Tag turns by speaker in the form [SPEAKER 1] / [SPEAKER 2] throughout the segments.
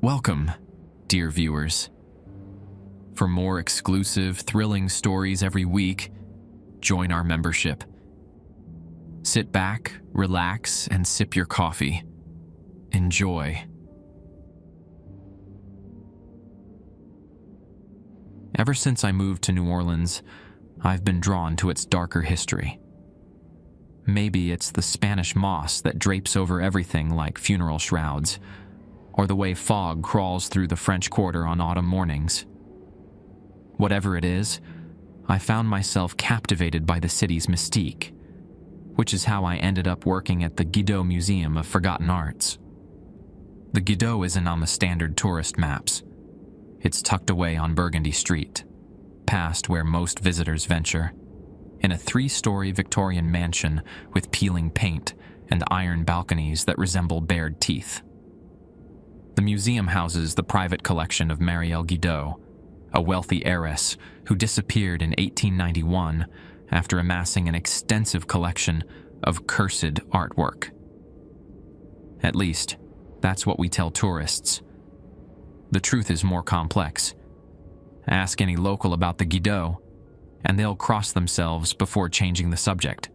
[SPEAKER 1] Welcome, dear viewers. For more exclusive, thrilling stories every week, join our membership. Sit back, relax, and sip your coffee. Enjoy. Ever since I moved to New Orleans, I've been drawn to its darker history. Maybe it's the Spanish moss that drapes over everything like funeral shrouds, or the way fog crawls through the French Quarter on autumn mornings. Whatever it is, I found myself captivated by the city's mystique, which is how I ended up working at the Guido Museum of Forgotten Arts. The Guido isn't on the standard tourist maps. It's tucked away on Burgundy Street, past where most visitors venture, in a 3-story Victorian mansion with peeling paint and iron balconies that resemble bared teeth. The museum houses the private collection of Marielle Guido, a wealthy heiress who disappeared in 1891 after amassing an extensive collection of cursed artwork. At least, that's what we tell tourists. The truth is more complex. Ask any local about the Guido, and they'll cross themselves before changing the subject.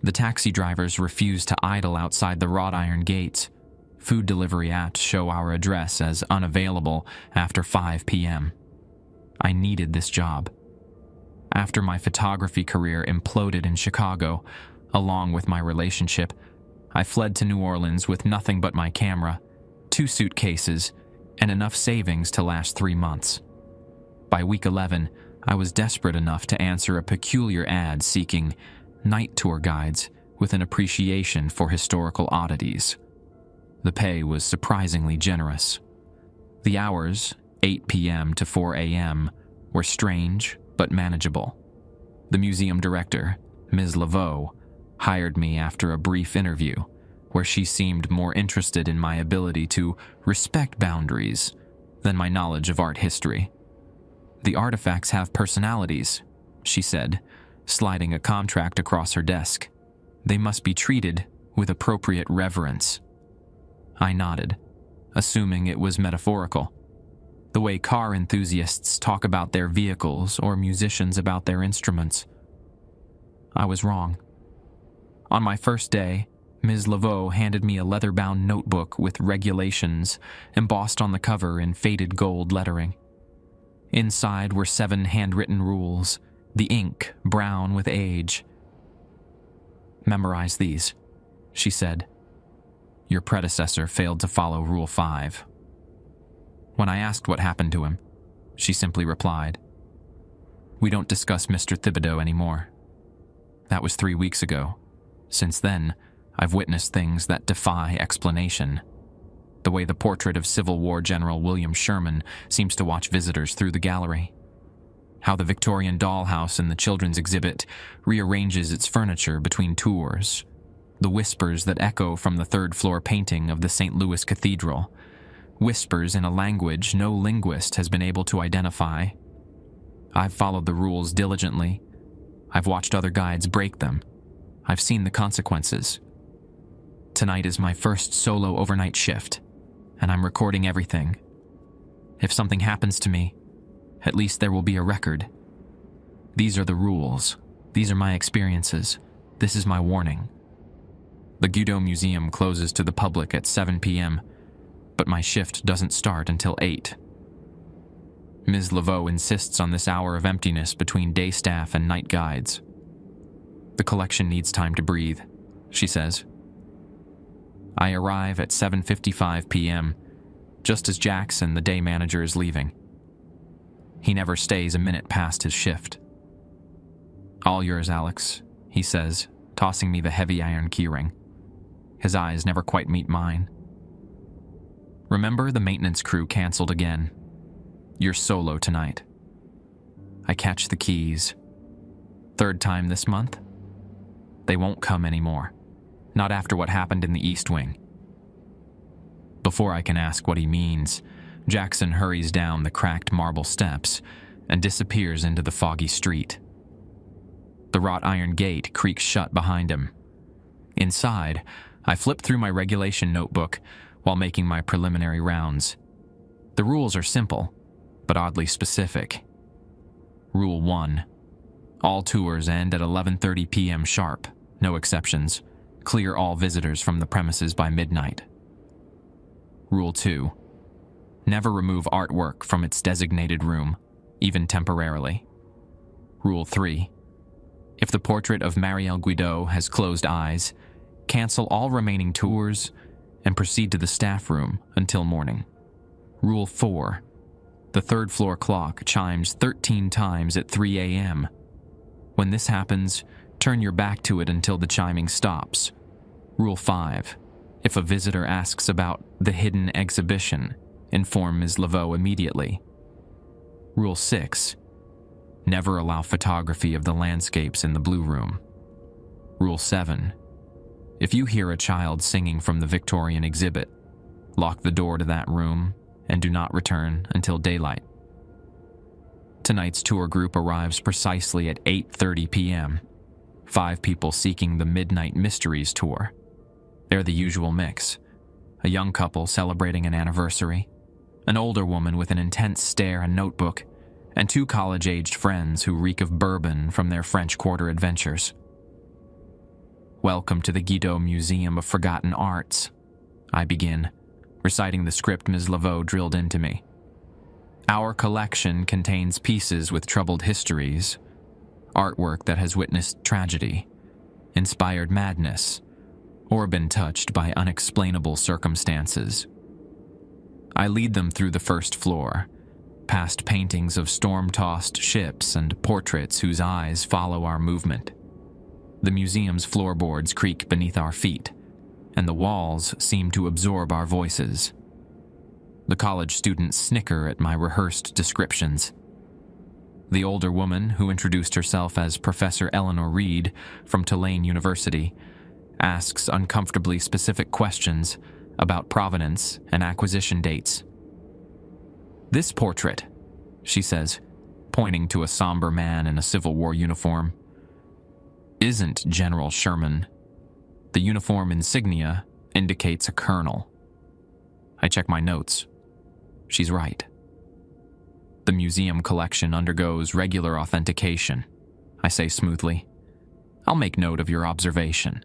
[SPEAKER 1] The taxi drivers refuse to idle outside the wrought iron gates. Food delivery apps show our address as unavailable after 5 p.m. I needed this job. After my photography career imploded in Chicago, along with my relationship, I fled to New Orleans with nothing but my camera, 2 suitcases, and enough savings to last 3 months. By week 11, I was desperate enough to answer a peculiar ad seeking night tour guides with an appreciation for historical oddities. The pay was surprisingly generous. The hours, 8 p.m. to 4 a.m., were strange but manageable. The museum director, Ms. Laveau, hired me after a brief interview where she seemed more interested in my ability to respect boundaries than my knowledge of art history. "The artifacts have personalities," she said, sliding a contract across her desk. "They must be treated with appropriate reverence." I nodded, assuming it was metaphorical. The way car enthusiasts talk about their vehicles or musicians about their instruments. I was wrong. On my first day, Ms. Laveau handed me a leather-bound notebook with regulations embossed on the cover in faded gold lettering. Inside were 7 handwritten rules, the ink brown with age. "Memorize these," she said. "Your predecessor failed to follow Rule 5. When I asked what happened to him, she simply replied, "We don't discuss Mr. Thibodeau anymore." That was 3 weeks ago. Since then, I've witnessed things that defy explanation. The way the portrait of Civil War General William Sherman seems to watch visitors through the gallery. How the Victorian dollhouse in the children's exhibit rearranges its furniture between tours. The whispers that echo from the 3rd-floor painting of the St. Louis Cathedral. Whispers in a language no linguist has been able to identify. I've followed the rules diligently. I've watched other guides break them. I've seen the consequences. Tonight is my first solo overnight shift, and I'm recording everything. If something happens to me, at least there will be a record. These are the rules. These are my experiences. This is my warning. The Guido Museum closes to the public at 7 p.m., but my shift doesn't start until 8. Ms. Laveau insists on this hour of emptiness between day staff and night guides. "The collection needs time to breathe," she says. I arrive at 7:55 p.m., just as Jackson, the day manager, is leaving. He never stays a minute past his shift. "All yours, Alex," he says, tossing me the heavy iron keyring. His eyes never quite meet mine. "Remember, the maintenance crew canceled again. You're solo tonight." I catch the keys. 3rd time this month? They won't come anymore. Not after what happened in the East Wing. Before I can ask what he means, Jackson hurries down the cracked marble steps and disappears into the foggy street. The wrought iron gate creaks shut behind him. Inside, I flip through my regulation notebook while making my preliminary rounds. The rules are simple, but oddly specific. Rule 1. All tours end at 11:30 p.m. sharp, no exceptions. Clear all visitors from the premises by midnight. Rule 2. Never remove artwork from its designated room, even temporarily. Rule 3. If the portrait of Marielle Guido has closed eyes, cancel all remaining tours and proceed to the staff room until morning. Rule 4. The third floor clock chimes 13 times at 3 a.m. When this happens, turn your back to it until the chiming stops. Rule 5. If a visitor asks about the hidden exhibition, inform Ms. Laveau immediately. Rule 6. Never allow photography of the landscapes in the blue room. Rule 7. If you hear a child singing from the Victorian exhibit, lock the door to that room and do not return until daylight. Tonight's tour group arrives precisely at 8:30 p.m. 5 people seeking the Midnight Mysteries tour. They're the usual mix. A young couple celebrating an anniversary, an older woman with an intense stare and notebook, and 2 college-aged friends who reek of bourbon from their French Quarter adventures. Welcome to the Guido Museum of Forgotten Arts, I begin, reciting the script Ms. Laveau drilled into me. Our collection contains pieces with troubled histories, artwork that has witnessed tragedy, inspired madness, or been touched by unexplainable circumstances. I lead them through the first floor, past paintings of storm-tossed ships and portraits whose eyes follow our movement. The museum's floorboards creak beneath our feet, and the walls seem to absorb our voices. The college students snicker at my rehearsed descriptions. The older woman, who introduced herself as Professor Eleanor Reed from Tulane University, asks uncomfortably specific questions about provenance and acquisition dates. "This portrait," she says, pointing to a somber man in a Civil War uniform, "isn't General Sherman. The uniform insignia indicates a colonel." I check my notes. She's right. The museum collection undergoes regular authentication, I say smoothly. I'll make note of your observation.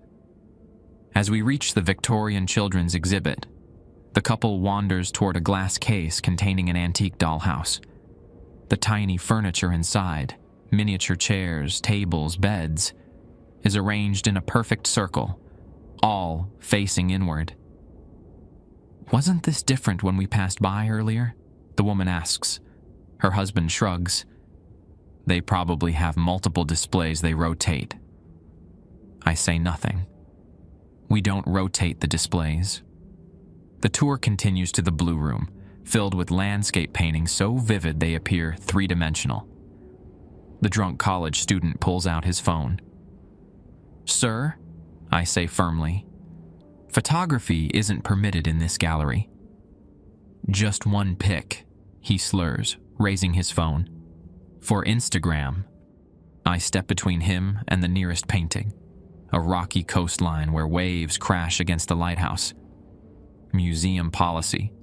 [SPEAKER 1] As we reach the Victorian Children's exhibit, the couple wanders toward a glass case containing an antique dollhouse. The tiny furniture inside, miniature chairs, tables, beds, is arranged in a perfect circle, all facing inward. "Wasn't this different when we passed by earlier?" the woman asks. Her husband shrugs. "They probably have multiple displays they rotate." I say nothing. We don't rotate the displays. The tour continues to the Blue Room, filled with landscape paintings so vivid they appear three-dimensional. The drunk college student pulls out his phone. "Sir," I say firmly, "photography isn't permitted in this gallery." "Just one pic," he slurs, raising his phone. "For Instagram." I step between him and the nearest painting, a rocky coastline where waves crash against the lighthouse. Museum policy.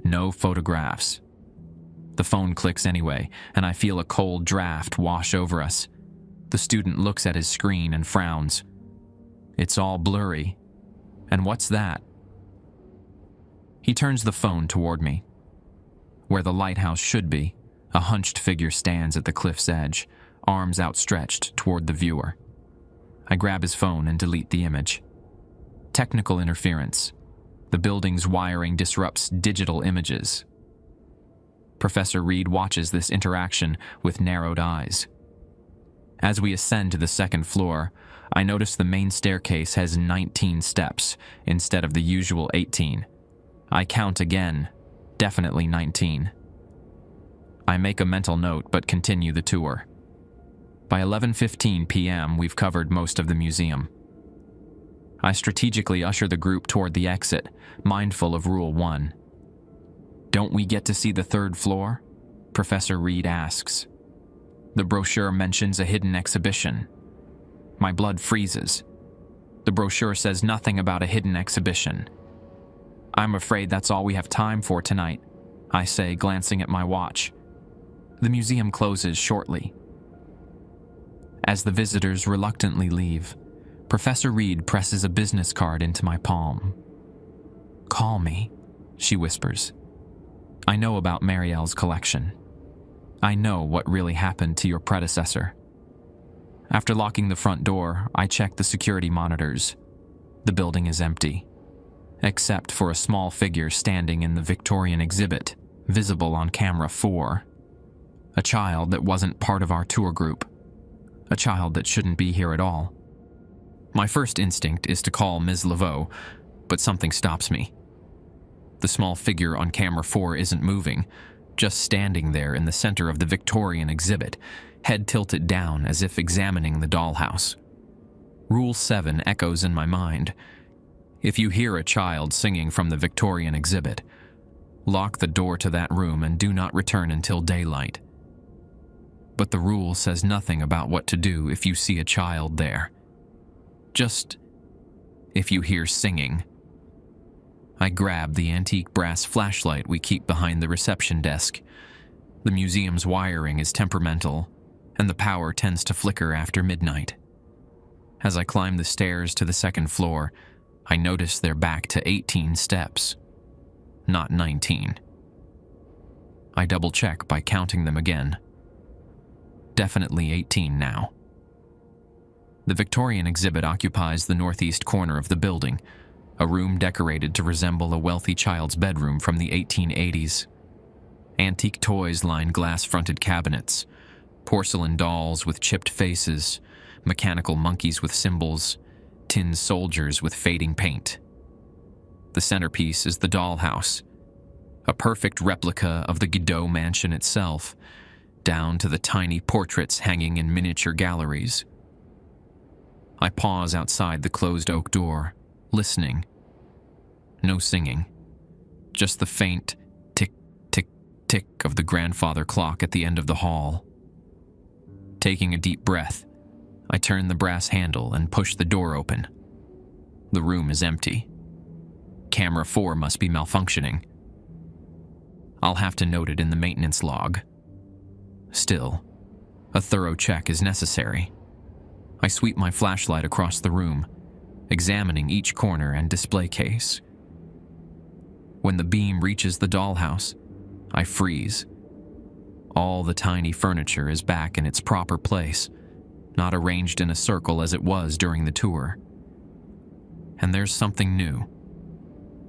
[SPEAKER 1] No photographs. The phone clicks anyway, and I feel a cold draft wash over us. The student looks at his screen and frowns. "It's all blurry. And what's that?" He turns the phone toward me. Where the lighthouse should be, a hunched figure stands at the cliff's edge, arms outstretched toward the viewer. I grab his phone and delete the image. Technical interference. The building's wiring disrupts digital images. Professor Reed watches this interaction with narrowed eyes. As we ascend to the second floor, I notice the main staircase has 19 steps instead of the usual 18. I count again, definitely 19. I make a mental note but continue the tour. By 11:15 p.m., we've covered most of the museum. I strategically usher the group toward the exit, mindful of Rule 1. "Don't we get to see the third floor?" Professor Reed asks. The brochure mentions a hidden exhibition. My blood freezes. The brochure says nothing about a hidden exhibition. I'm afraid that's all we have time for tonight, I say, glancing at my watch. The museum closes shortly. As the visitors reluctantly leave, Professor Reed presses a business card into my palm. "Call me," she whispers. "I know about Marielle's collection. I know what really happened to your predecessor." After locking the front door, I check the security monitors. The building is empty, except for a small figure standing in the Victorian exhibit, visible on camera 4. A child that wasn't part of our tour group. A child that shouldn't be here at all. My first instinct is to call Ms. Laveau, but something stops me. The small figure on camera 4 isn't moving, just standing there in the center of the Victorian exhibit, head tilted down as if examining the dollhouse. Rule 7 echoes in my mind. If you hear a child singing from the Victorian exhibit, lock the door to that room and do not return until daylight. But the rule says nothing about what to do if you see a child there. Just if you hear singing. I grab the antique brass flashlight we keep behind the reception desk. The museum's wiring is temperamental, and the power tends to flicker after midnight. As I climb the stairs to the second floor, I notice they're back to 18 steps, not 19. I double-check by counting them again. Definitely 18 now. The Victorian exhibit occupies the northeast corner of the building, a room decorated to resemble a wealthy child's bedroom from the 1880s. Antique toys line glass-fronted cabinets, porcelain dolls with chipped faces, mechanical monkeys with symbols, tin soldiers with fading paint. The centerpiece is the dollhouse, a perfect replica of the Guido mansion itself, down to the tiny portraits hanging in miniature galleries. I pause outside the closed oak door, listening. No singing, just the faint tick, tick, tick of the grandfather clock at the end of the hall. Taking a deep breath, I turn the brass handle and push the door open. The room is empty. Camera 4 must be malfunctioning. I'll have to note it in the maintenance log. Still, a thorough check is necessary. I sweep my flashlight across the room, examining each corner and display case. When the beam reaches the dollhouse, I freeze. All the tiny furniture is back in its proper place, not arranged in a circle as it was during the tour. And there's something new.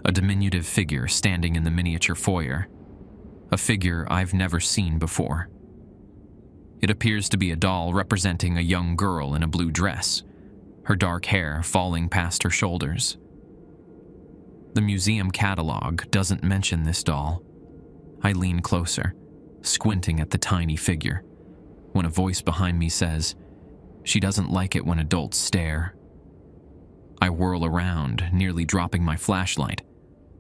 [SPEAKER 1] A diminutive figure standing in the miniature foyer. A figure I've never seen before. It appears to be a doll representing a young girl in a blue dress, her dark hair falling past her shoulders. The museum catalog doesn't mention this doll. I lean closer, squinting at the tiny figure, when a voice behind me says, "She doesn't like it when adults stare." I whirl around, nearly dropping my flashlight.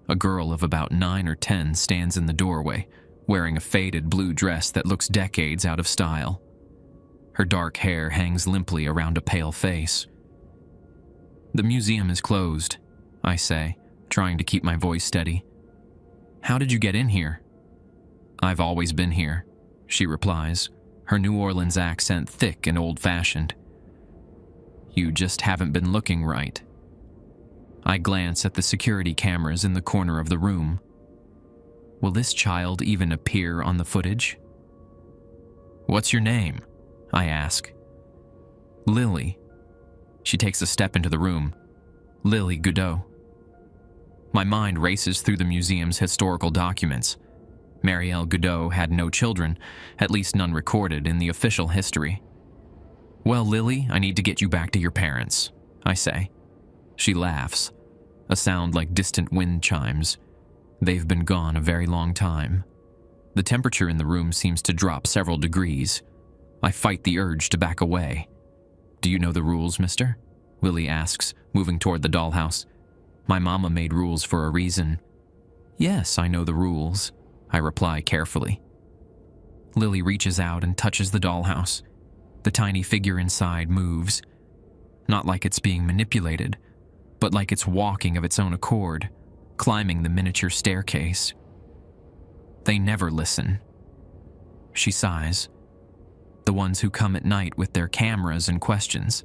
[SPEAKER 1] A girl of about 9 or 10 stands in the doorway, wearing a faded blue dress that looks decades out of style. Her dark hair hangs limply around a pale face. "The museum is closed," I say, trying to keep my voice steady. "How did you get in here?" "I've always been here," she replies, her New Orleans accent thick and old-fashioned. "You just haven't been looking right." I glance at the security cameras in the corner of the room. Will this child even appear on the footage? "What's your name?" I ask. "Lily." She takes a step into the room. "Lily Guido." My mind races through the museum's historical documents. Marielle Guido had no children, at least none recorded in the official history. "Well, Lily, I need to get you back to your parents," I say. She laughs, a sound like distant wind chimes. They've been gone a very long time. The temperature in the room seems to drop several degrees. I fight the urge to back away. "Do you know the rules, mister?" Lily asks, moving toward the dollhouse. "My mama made rules for a reason." "Yes, I know the rules," I reply carefully. Lily reaches out and touches the dollhouse. The tiny figure inside moves. Not like it's being manipulated, but like it's walking of its own accord, climbing the miniature staircase. They never listen. She sighs. The ones who come at night with their cameras and questions.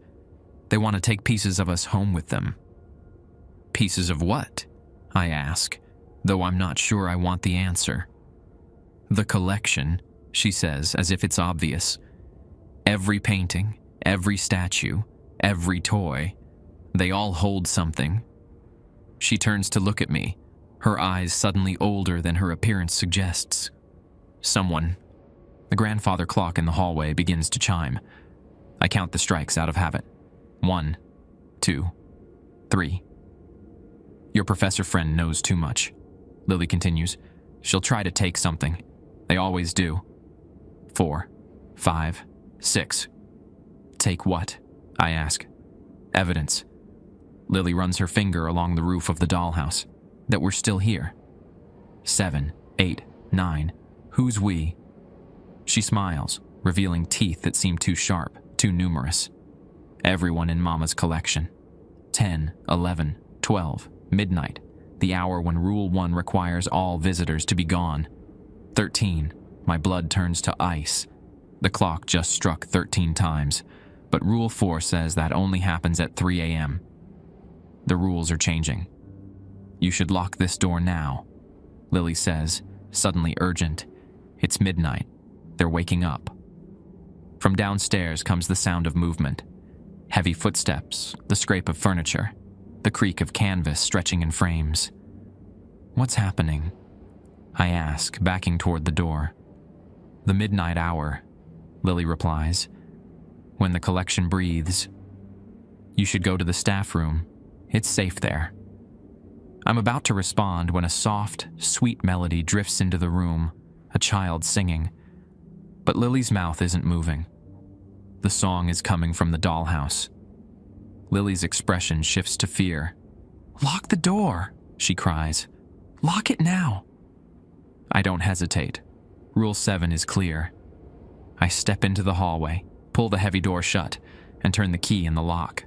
[SPEAKER 1] They want to take pieces of us home with them. Pieces of what? I ask, though I'm not sure I want the answer. The collection, she says, as if it's obvious. Every painting, every statue, every toy, they all hold something. She turns to look at me, her eyes suddenly older than her appearance suggests. Someone. The grandfather clock in the hallway begins to chime. I count the strikes out of habit. 1, 2, 3. Your professor friend knows too much, Lily continues. She'll try to take something. They always do. 4, 5, 6. Take what? I ask. Evidence. Lily runs her finger along the roof of the dollhouse. That we're still here. 7, 8, 9. Who's we? She smiles, revealing teeth that seem too sharp, too numerous. Everyone in Mama's collection. 10, 11, 12, midnight, the hour when Rule 1 requires all visitors to be gone. 13, my blood turns to ice. The clock just struck 13 times, but Rule 4 says that only happens at 3 a.m. The rules are changing. You should lock this door now, Lily says, suddenly urgent. It's midnight. They're waking up. From downstairs comes the sound of movement. Heavy footsteps, the scrape of furniture, the creak of canvas stretching in frames. What's happening? I ask, backing toward the door. The midnight hour, Lily replies. When the collection breathes. You should go to the staff room. It's safe there. I'm about to respond when a soft, sweet melody drifts into the room, a child singing. But Lily's mouth isn't moving. The song is coming from the dollhouse. Lily's expression shifts to fear. Lock the door, she cries. Lock it now. I don't hesitate. Rule 7 is clear. I step into the hallway, pull the heavy door shut, and turn the key in the lock.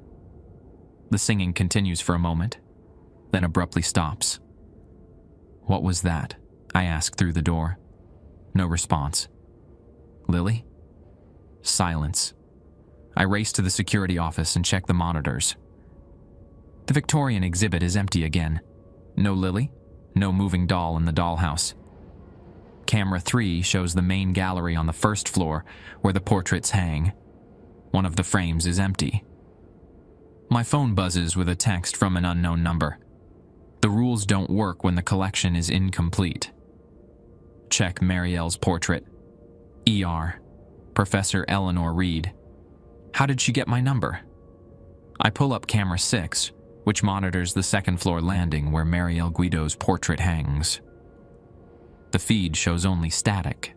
[SPEAKER 1] The singing continues for a moment, then abruptly stops. What was that? I ask through the door. No response. Lily? Silence. I race to the security office and check the monitors. The Victorian exhibit is empty again. No Lily, no moving doll in the dollhouse. Camera 3 shows the main gallery on the first floor where the portraits hang. One of the frames is empty. My phone buzzes with a text from an unknown number. The rules don't work when the collection is incomplete. Check Marielle's portrait. ER. Professor Eleanor Reed. How did she get my number? I pull up camera 6, which monitors the second floor landing where Marielle Guido's portrait hangs. The feed shows only static.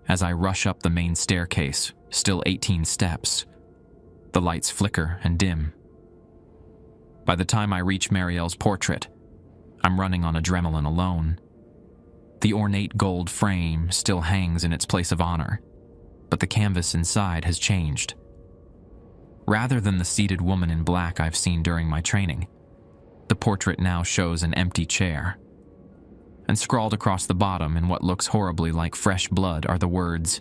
[SPEAKER 1] As I rush up the main staircase, still 18 steps, the lights flicker and dim. By the time I reach Marielle's portrait, I'm running on adrenaline alone. The ornate gold frame still hangs in its place of honor, but the canvas inside has changed. Rather than the seated woman in black I've seen during my training, the portrait now shows an empty chair. And scrawled across the bottom in what looks horribly like fresh blood are the words,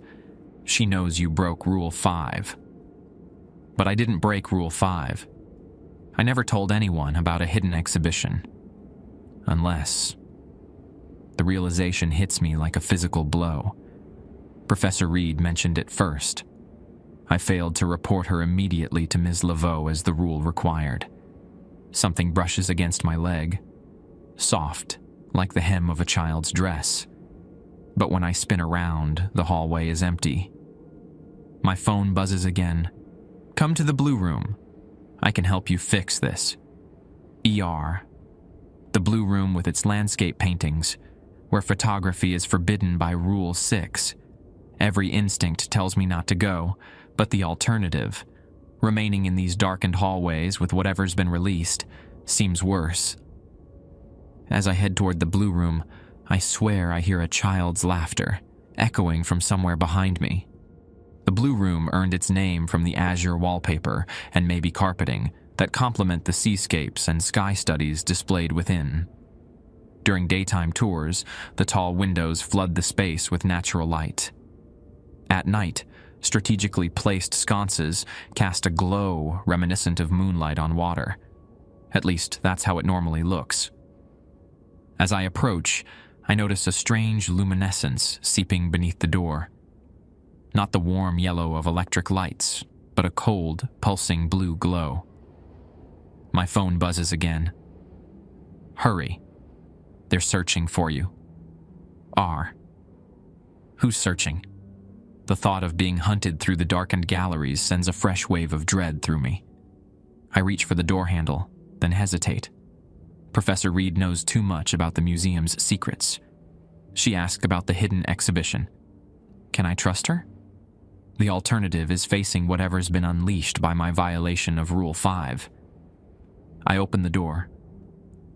[SPEAKER 1] "She knows you broke Rule 5. But I didn't break Rule 5. I never told anyone about a hidden exhibition. Unless... The realization hits me like a physical blow. Professor Reed mentioned it first. I failed to report her immediately to Ms. Laveau as the rule required. Something brushes against my leg. Soft, like the hem of a child's dress. But when I spin around, the hallway is empty. My phone buzzes again. Come to the blue room. I can help you fix this. ER. The blue room with its landscape paintings, where photography is forbidden by Rule 6. Every instinct tells me not to go, but the alternative, remaining in these darkened hallways with whatever's been released, seems worse. As I head toward the blue room, I swear I hear a child's laughter, echoing from somewhere behind me. The blue room earned its name from the azure wallpaper and maybe carpeting, that complement the seascapes and sky studies displayed within. During daytime tours, the tall windows flood the space with natural light. At night, strategically placed sconces cast a glow reminiscent of moonlight on water. At least, that's how it normally looks. As I approach, I notice a strange luminescence seeping beneath the door. Not the warm yellow of electric lights, but a cold, pulsing blue glow. My phone buzzes again. Hurry. They're searching for you. R. Who's searching? The thought of being hunted through the darkened galleries sends a fresh wave of dread through me. I reach for the door handle, then hesitate. Professor Reed knows too much about the museum's secrets. She asked about the hidden exhibition. Can I trust her? The alternative is facing whatever's been unleashed by my violation of Rule 5. I open the door.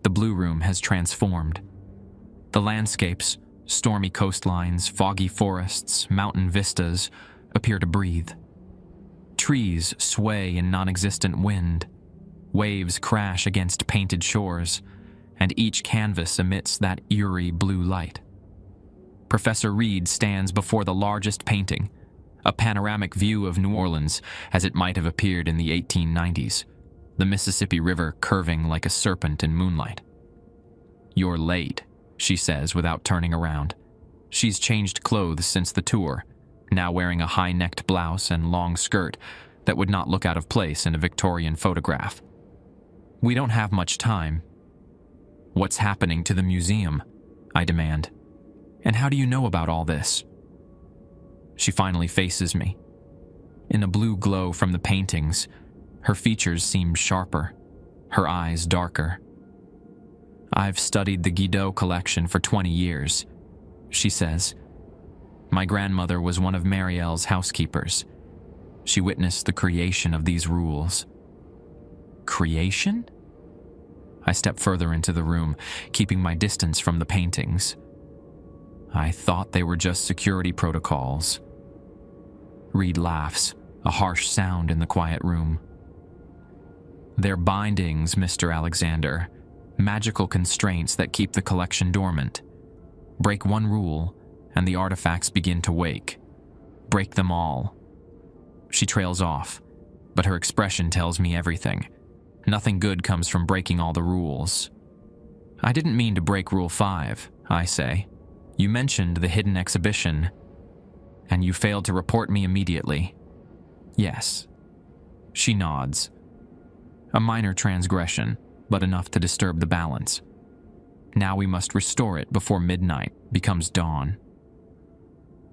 [SPEAKER 1] The Blue Room has transformed. The landscapes, stormy coastlines, foggy forests, mountain vistas, appear to breathe. Trees sway in non-existent wind. Waves crash against painted shores, and each canvas emits that eerie blue light. Professor Reed stands before the largest painting, a panoramic view of New Orleans as it might have appeared in the 1890s, the Mississippi River curving like a serpent in moonlight. "You're late," she says without turning around. She's changed clothes since the tour, now wearing a high-necked blouse and long skirt that would not look out of place in a Victorian photograph. "We don't have much time." "What's happening to the museum?" I demand. "And how do you know about all this?" She finally faces me. In a blue glow from the paintings, her features seem sharper, her eyes darker. "I've studied the Guido collection for 20 years, she says. "My grandmother was one of Marielle's housekeepers. She witnessed the creation of these rules." "Creation?" I step further into the room, keeping my distance from the paintings. "I thought they were just security protocols." Reed laughs, a harsh sound in the quiet room. "They're bindings, Mr. Alexander, magical constraints that keep the collection dormant. Break one rule, and the artifacts begin to wake. Break them all." She trails off, but her expression tells me everything. Nothing good comes from breaking all the rules. "I didn't mean to break Rule 5, I say. You mentioned the hidden exhibition, and you failed to report me immediately." "Yes." She nods. "A minor transgression, but enough to disturb the balance. Now we must restore it before midnight becomes dawn."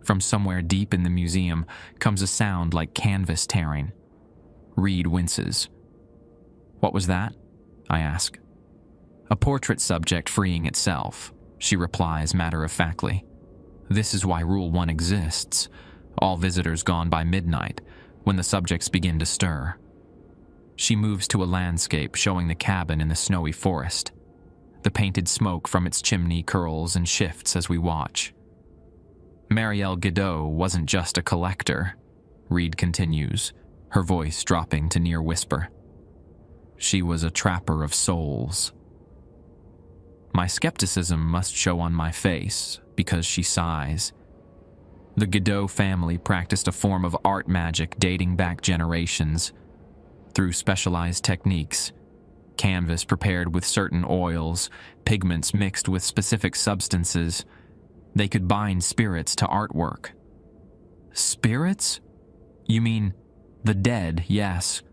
[SPEAKER 1] From somewhere deep in the museum comes a sound like canvas tearing. Reed winces. "What was that?" I ask. "A portrait subject freeing itself," she replies matter-of-factly. "This is why Rule 1 exists. All visitors gone by midnight, when the subjects begin to stir." She moves to a landscape showing the cabin in the snowy forest. The painted smoke from its chimney curls and shifts as we watch. "Marielle Guido wasn't just a collector," Reed continues, her voice dropping to near whisper. "She was a trapper of souls." My skepticism must show on my face because she sighs. The Guido family practiced a form of art magic dating back generations. Through specialized techniques, canvas prepared with certain oils, pigments mixed with specific substances, they could bind spirits to artwork. "Spirits? You mean the dead, yes.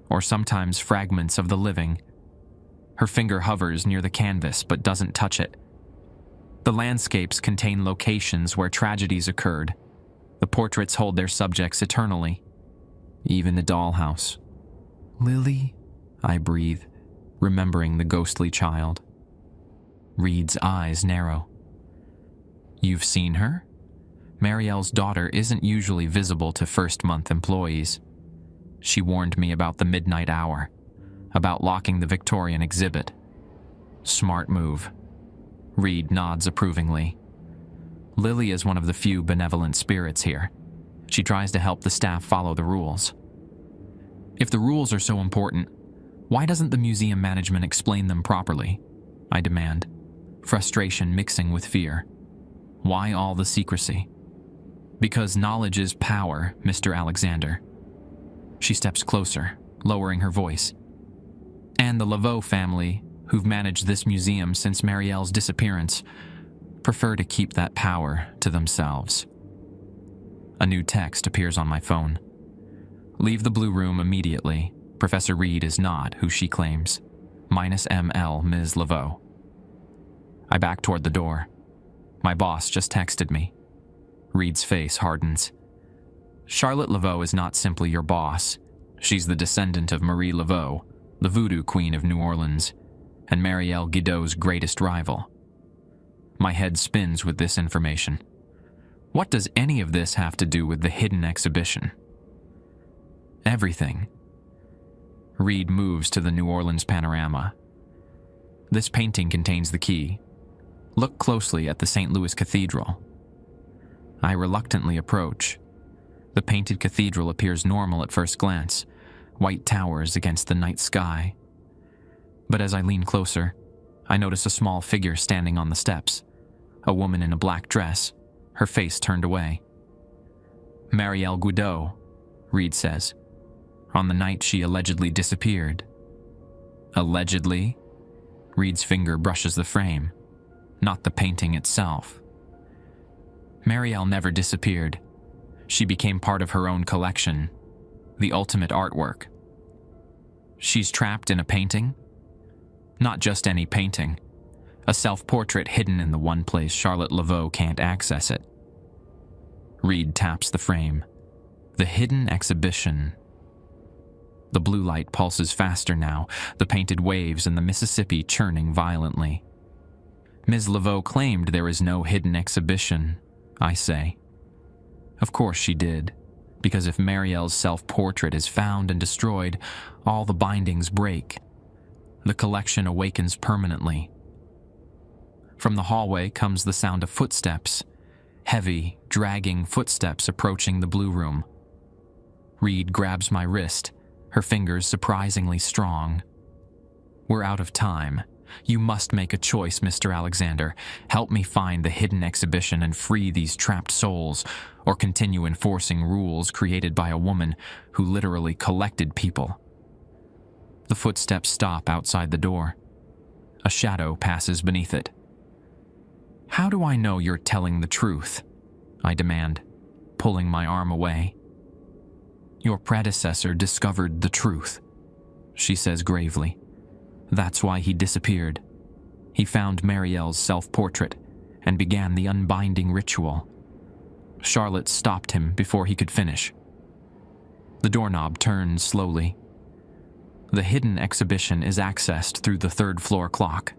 [SPEAKER 1] Or sometimes fragments of the living." Her finger hovers near the canvas but doesn't touch it. "The landscapes contain locations where tragedies occurred. The portraits hold their subjects eternally. Even the dollhouse." "Lily?" I breathe, remembering the ghostly child. Reed's eyes narrow. "You've seen her? Marielle's daughter isn't usually visible to first-month employees. She warned me about the midnight hour, about locking the Victorian exhibit." "Smart move." Reed nods approvingly. "Lily is one of the few benevolent spirits here. She tries to help the staff follow the rules." "If the rules are so important, Why doesn't the museum management explain them properly? I demand, frustration mixing with fear. Why all the secrecy? Because knowledge is power, Mr. Alexander. She steps closer, lowering her voice. And the Laveau family, who've managed this museum since Marielle's disappearance, prefer to keep that power to themselves. A new text appears on my phone. Leave the Blue Room immediately. Professor Reed is not who she claims. -ML Ms. Laveau. I back toward the door. My boss just texted me. Reed's face hardens. Charlotte Laveau is not simply your boss. She's the descendant of Marie Laveau, the voodoo queen of New Orleans, and Marielle Guideau's greatest rival. My head spins with this information. What does any of this have to do with the hidden exhibition? Everything. Reed moves to the New Orleans panorama. This painting contains the key. Look closely at the St. Louis Cathedral. I reluctantly approach. The painted cathedral appears normal at first glance, white towers against the night sky. But as I lean closer, I notice a small figure standing on the steps, a woman in a black dress, her face turned away. Marielle Guideau, Reed says, on the night she allegedly disappeared. Allegedly? Reed's finger brushes the frame, not the painting itself. Marielle never disappeared. She became part of her own collection, the ultimate artwork. She's trapped in a painting? Not just any painting. A self-portrait hidden in the one place Charlotte Laveau can't access it. Reed taps the frame. The hidden exhibition. The blue light pulses faster now, the painted waves in the Mississippi churning violently. Ms. Laveau claimed there is no hidden exhibition, I say. Of course she did, because if Marielle's self-portrait is found and destroyed, all the bindings break. The collection awakens permanently. From the hallway comes the sound of footsteps, heavy, dragging footsteps approaching the Blue Room. Reed grabs my wrist, her fingers surprisingly strong. We're out of time. You must make a choice, Mr. Alexander. Help me find the hidden exhibition and free these trapped souls, or continue enforcing rules created by a woman who literally collected people. The footsteps stop outside the door. A shadow passes beneath it. How do I know you're telling the truth? I demand, pulling my arm away. Your predecessor discovered the truth, she says gravely. That's why he disappeared. He found Marielle's self-portrait and began the unbinding ritual. Charlotte stopped him before he could finish. The doorknob turns slowly. The hidden exhibition is accessed through the third-floor clock,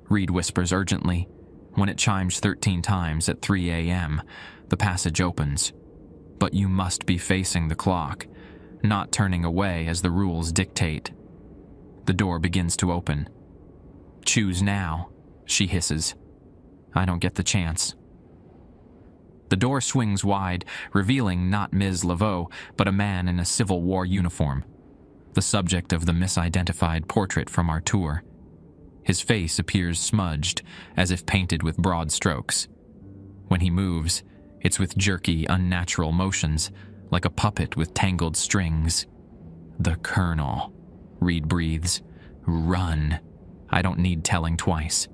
[SPEAKER 1] Reed whispers urgently. When it chimes 13 times at 3 a.m., the passage opens. But you must be facing the clock, not turning away as the rules dictate. The door begins to open. Choose now, she hisses. I don't get the chance. The door swings wide, revealing not Ms. Laveau, but a man in a Civil War uniform, the subject of the misidentified portrait from our tour. His face appears smudged, as if painted with broad strokes. When he moves, it's with jerky, unnatural motions, like a puppet with tangled strings. The Colonel, Reed breathes. Run. I don't need telling twice.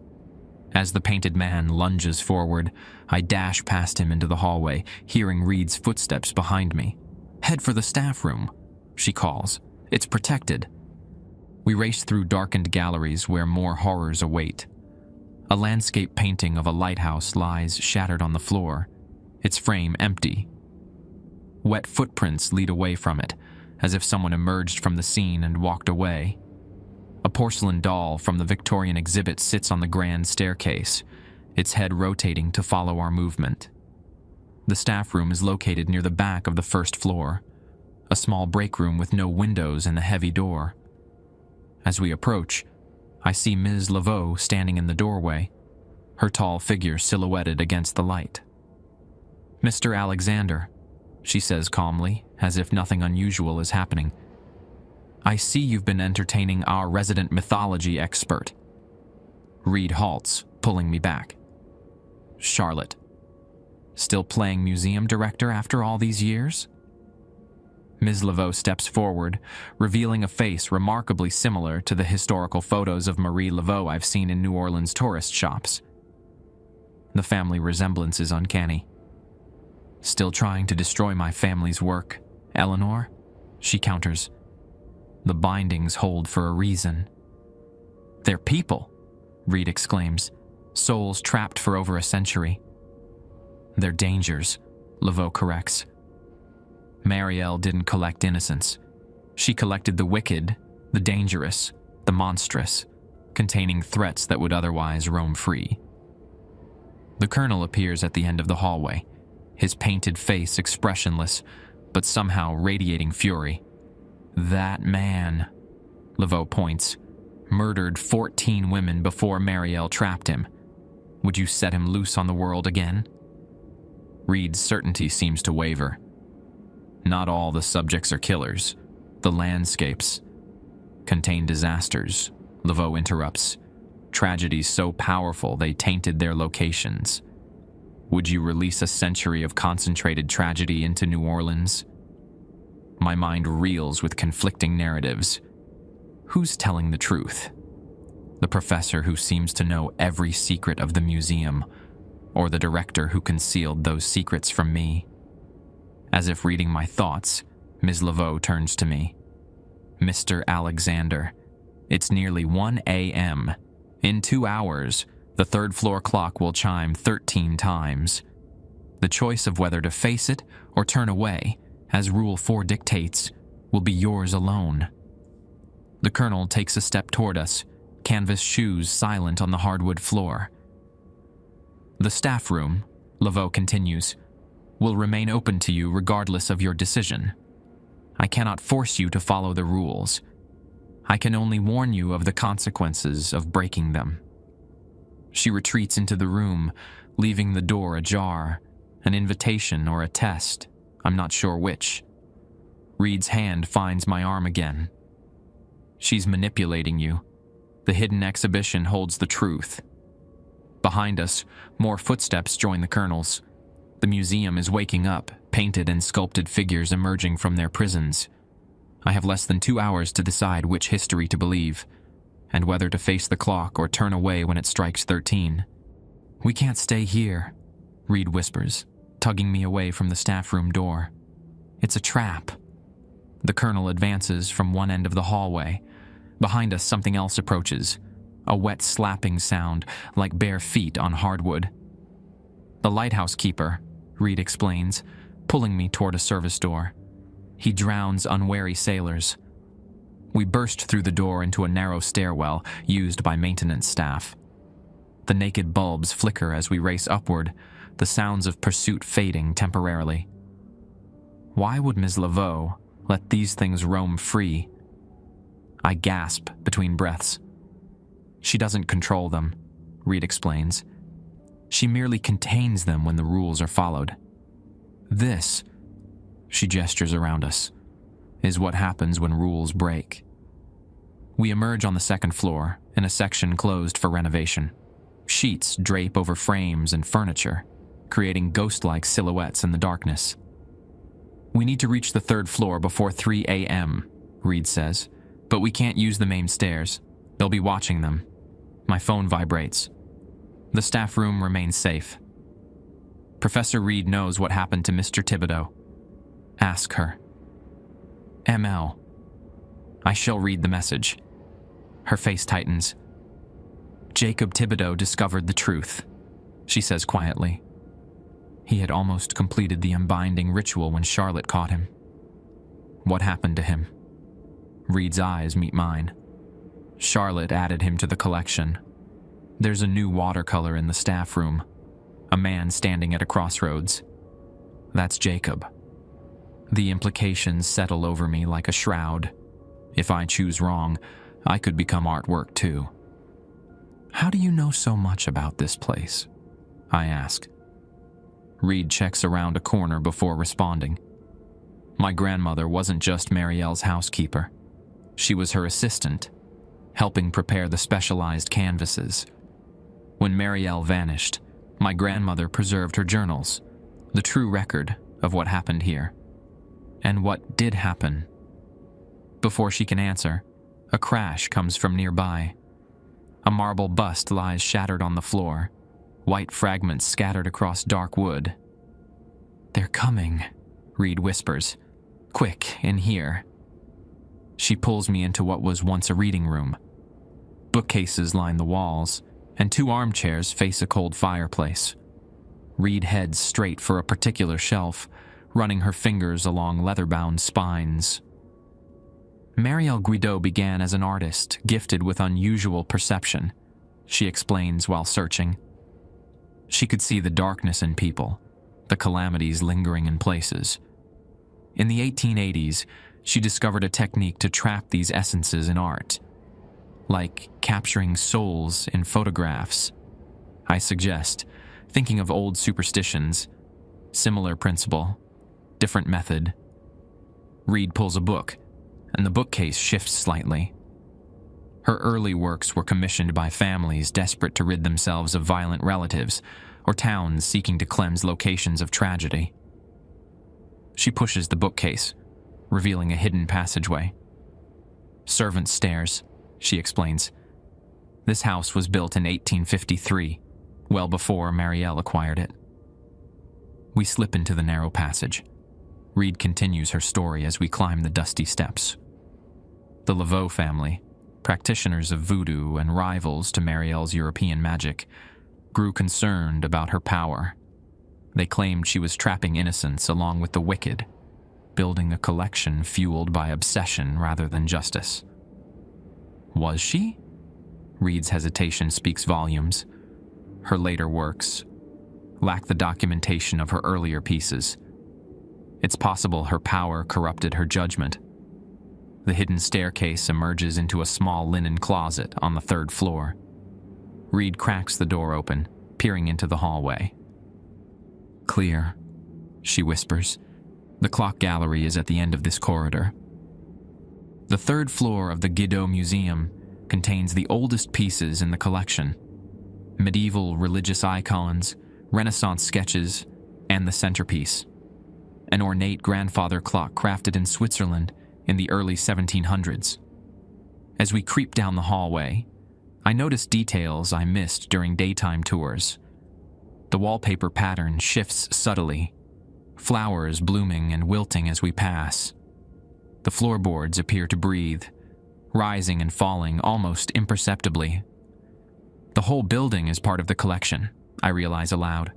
[SPEAKER 1] As the painted man lunges forward, I dash past him into the hallway, hearing Reed's footsteps behind me. Head for the staff room, she calls. It's protected. We race through darkened galleries where more horrors await. A landscape painting of a lighthouse lies shattered on the floor, its frame empty. Wet footprints lead away from it, as if someone emerged from the scene and walked away. A porcelain doll from the Victorian exhibit sits on the grand staircase, its head rotating to follow our movement. The staff room is located near the back of the first floor, a small break room with no windows and a heavy door. As we approach, I see Ms. Laveau standing in the doorway, her tall figure silhouetted against the light. Mr. Alexander, she says calmly, as if nothing unusual is happening. I see you've been entertaining our resident mythology expert. Reed halts, pulling me back. Charlotte. Still playing museum director after all these years? Ms. Laveau steps forward, revealing a face remarkably similar to the historical photos of Marie Laveau I've seen in New Orleans tourist shops. The family resemblance is uncanny. Still trying to destroy my family's work, Eleanor? She counters. The bindings hold for a reason. They're people, Reed exclaims, souls trapped for over a century. They're dangers, Laveau corrects. Marielle didn't collect innocence. She collected the wicked, the dangerous, the monstrous, containing threats that would otherwise roam free. The Colonel appears at the end of the hallway, his painted face expressionless, but somehow radiating fury. That man, Laveau points, murdered 14 women before Marielle trapped him. Would you set him loose on the world again? Reed's certainty seems to waver. Not all the subjects are killers. The landscapes contain disasters, Laveau interrupts. Tragedies so powerful they tainted their locations. Would you release a century of concentrated tragedy into New Orleans? My mind reels with conflicting narratives. Who's telling the truth? The professor who seems to know every secret of the museum, or the director who concealed those secrets from me? As if reading my thoughts, Ms. Laveau turns to me. Mr. Alexander, it's nearly 1 a.m. In 2 hours, the third-floor clock will chime 13 times. The choice of whether to face it or turn away, as Rule 4 dictates, will be yours alone. The Colonel takes a step toward us, canvas shoes silent on the hardwood floor. The staff room, Laveau continues, will remain open to you regardless of your decision. I cannot force you to follow the rules. I can only warn you of the consequences of breaking them. She retreats into the room, leaving the door ajar, an invitation or a test, I'm not sure which. Reed's hand finds my arm again. She's manipulating you. The hidden exhibition holds the truth. Behind us, more footsteps join the Colonel's. The museum is waking up, painted and sculpted figures emerging from their prisons. I have less than 2 hours to decide which history to believe, and whether to face the clock or turn away when it strikes 13. We can't stay here, Reed whispers, tugging me away from the staff room door. It's a trap. The Colonel advances from one end of the hallway. Behind us, something else approaches, a wet slapping sound like bare feet on hardwood. The lighthouse keeper, Reed explains, pulling me toward a service door. He drowns unwary sailors. We burst through the door into a narrow stairwell used by maintenance staff. The naked bulbs flicker as we race upward, the sounds of pursuit fading temporarily. Why would Ms. Laveau let these things roam free? I gasp between breaths. She doesn't control them, Reed explains. She merely contains them when the rules are followed. This, she gestures around us, is what happens when rules break. We emerge on the second floor, in a section closed for renovation. Sheets drape over frames and furniture, creating ghost-like silhouettes in the darkness. We need to reach the third floor before 3 a.m., Reed says, but we can't use the main stairs. They'll be watching them. My phone vibrates. The staff room remains safe. Professor Reed knows what happened to Mr. Thibodeau. Ask her. ML. I shall read the message. Her face tightens. Jacob Thibodeau discovered the truth, she says quietly. He had almost completed the unbinding ritual when Charlotte caught him. What happened to him? Reed's eyes meet mine. Charlotte added him to the collection. There's a new watercolor in the staff room. A man standing at a crossroads. That's Jacob. The implications settle over me like a shroud. If I choose wrong, I could become artwork too. How do you know so much about this place? I ask. Reed checks around a corner before responding. My grandmother wasn't just Marielle's housekeeper. She was her assistant, helping prepare the specialized canvases. When Marielle vanished, my grandmother preserved her journals, the true record of what happened here. And what did happen? Before she can answer, a crash comes from nearby. A marble bust lies shattered on the floor, white fragments scattered across dark wood. "They're coming," Reed whispers. "Quick, in here." She pulls me into what was once a reading room. Bookcases line the walls, and 2 armchairs face a cold fireplace. Reed heads straight for a particular shelf, running her fingers along leather-bound spines. Marielle Guido began as an artist, gifted with unusual perception, she explains while searching. She could see the darkness in people, the calamities lingering in places. In the 1880s, she discovered a technique to trap these essences in art, like capturing souls in photographs. I suggest, thinking of old superstitions, similar principle, different method. Reed pulls a book, and the bookcase shifts slightly. Her early works were commissioned by families desperate to rid themselves of violent relatives, or towns seeking to cleanse locations of tragedy. She pushes the bookcase, revealing a hidden passageway. "Servant stairs," she explains. "This house was built in 1853, well before Marielle acquired it." We slip into the narrow passage. Reed continues her story as we climb the dusty steps. The Laveau family, practitioners of voodoo and rivals to Marielle's European magic, grew concerned about her power. They claimed she was trapping innocents along with the wicked, building a collection fueled by obsession rather than justice. Was she? Reed's hesitation speaks volumes. Her later works lack the documentation of her earlier pieces. It's possible her power corrupted her judgment. The hidden staircase emerges into a small linen closet on the 3rd floor. Reed cracks the door open, peering into the hallway. "Clear," she whispers. "The clock gallery is at the end of this corridor." The 3rd floor of the Guido Museum contains the oldest pieces in the collection: medieval religious icons, Renaissance sketches, and the centerpiece, an ornate grandfather clock crafted in Switzerland in the early 1700s. As we creep down the hallway, I notice details I missed during daytime tours. The wallpaper pattern shifts subtly, flowers blooming and wilting as we pass. The floorboards appear to breathe, rising and falling almost imperceptibly. The whole building is part of the collection, I realize aloud.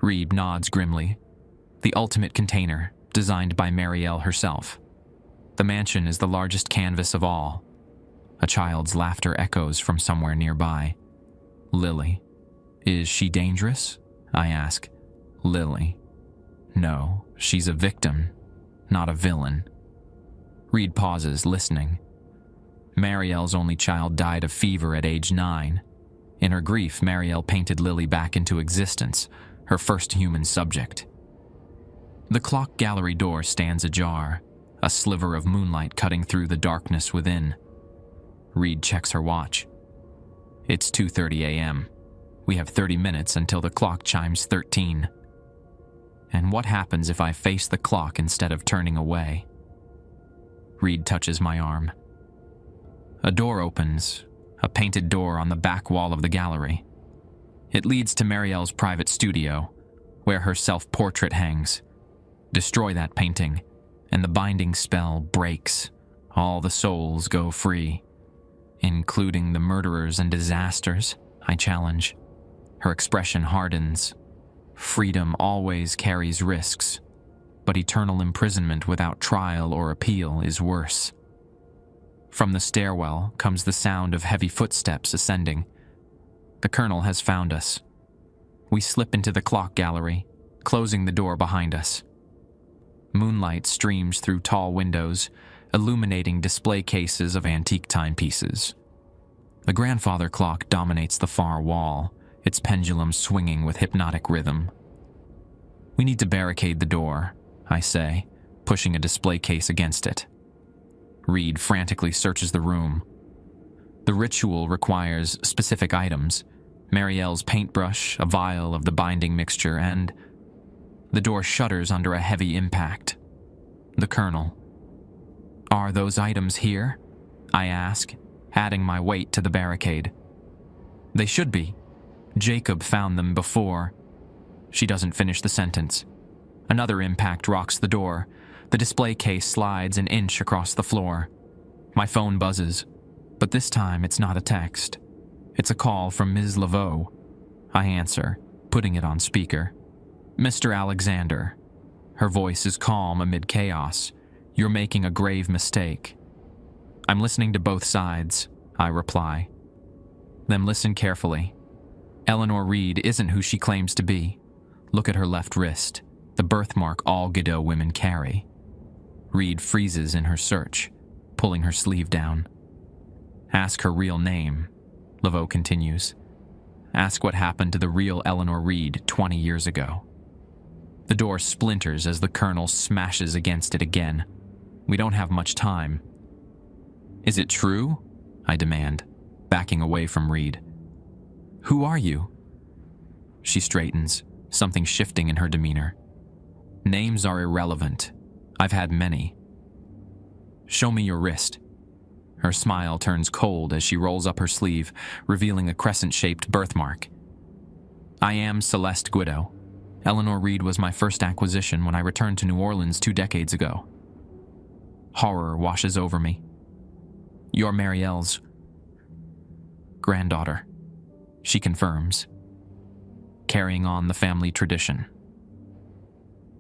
[SPEAKER 1] Reed nods grimly. The ultimate container, designed by Marielle herself. The mansion is the largest canvas of all. A child's laughter echoes from somewhere nearby. Lily. Is she dangerous? I ask. Lily. No, she's a victim, not a villain. Reed pauses, listening. Marielle's only child died of fever at age 9. In her grief, Marielle painted Lily back into existence, her first human subject. The clock gallery door stands ajar, a sliver of moonlight cutting through the darkness within. Reed checks her watch. It's 2:30 a.m. We have 30 minutes until the clock chimes 13. And what happens if I face the clock instead of turning away? Reed touches my arm. A door opens, a painted door on the back wall of the gallery. It leads to Marielle's private studio, where her self-portrait hangs. Destroy that painting, and the binding spell breaks. All the souls go free. Including the murderers and disasters, I challenge. Her expression hardens. Freedom always carries risks, but eternal imprisonment without trial or appeal is worse. From the stairwell comes the sound of heavy footsteps ascending. The Colonel has found us. We slip into the clock gallery, closing the door behind us. Moonlight streams through tall windows, illuminating display cases of antique timepieces. The grandfather clock dominates the far wall, its pendulum swinging with hypnotic rhythm. We need to barricade the door, I say, pushing a display case against it. Reed frantically searches the room. The ritual requires specific items: Marielle's paintbrush, a vial of the binding mixture, and... The door shudders under a heavy impact. The Colonel. "Are those items here?" I ask, adding my weight to the barricade. "They should be. Jacob found them before." She doesn't finish the sentence. Another impact rocks the door. The display case slides an inch across the floor. My phone buzzes, but this time it's not a text. It's a call from Ms. Laveau. I answer, putting it on speaker. "Mr. Alexander." Her voice is calm amid chaos. "You're making a grave mistake." "I'm listening to both sides," I reply. "Then listen carefully. Eleanor Reed isn't who she claims to be. Look at her left wrist, the birthmark all Godot women carry." Reed freezes in her search, pulling her sleeve down. "Ask her real name," Laveau continues. "Ask what happened to the real Eleanor Reed 20 years ago." The door splinters as the Colonel smashes against it again. We don't have much time. "Is it true?" I demand, backing away from Reed. "Who are you?" She straightens, something shifting in her demeanor. "Names are irrelevant. I've had many." "Show me your wrist." Her smile turns cold as she rolls up her sleeve, revealing a crescent-shaped birthmark. "I am Celeste Guido. Eleanor Reed was my first acquisition when I returned to New Orleans 2 decades ago." Horror washes over me. "You're Marielle's granddaughter," she confirms, "carrying on the family tradition."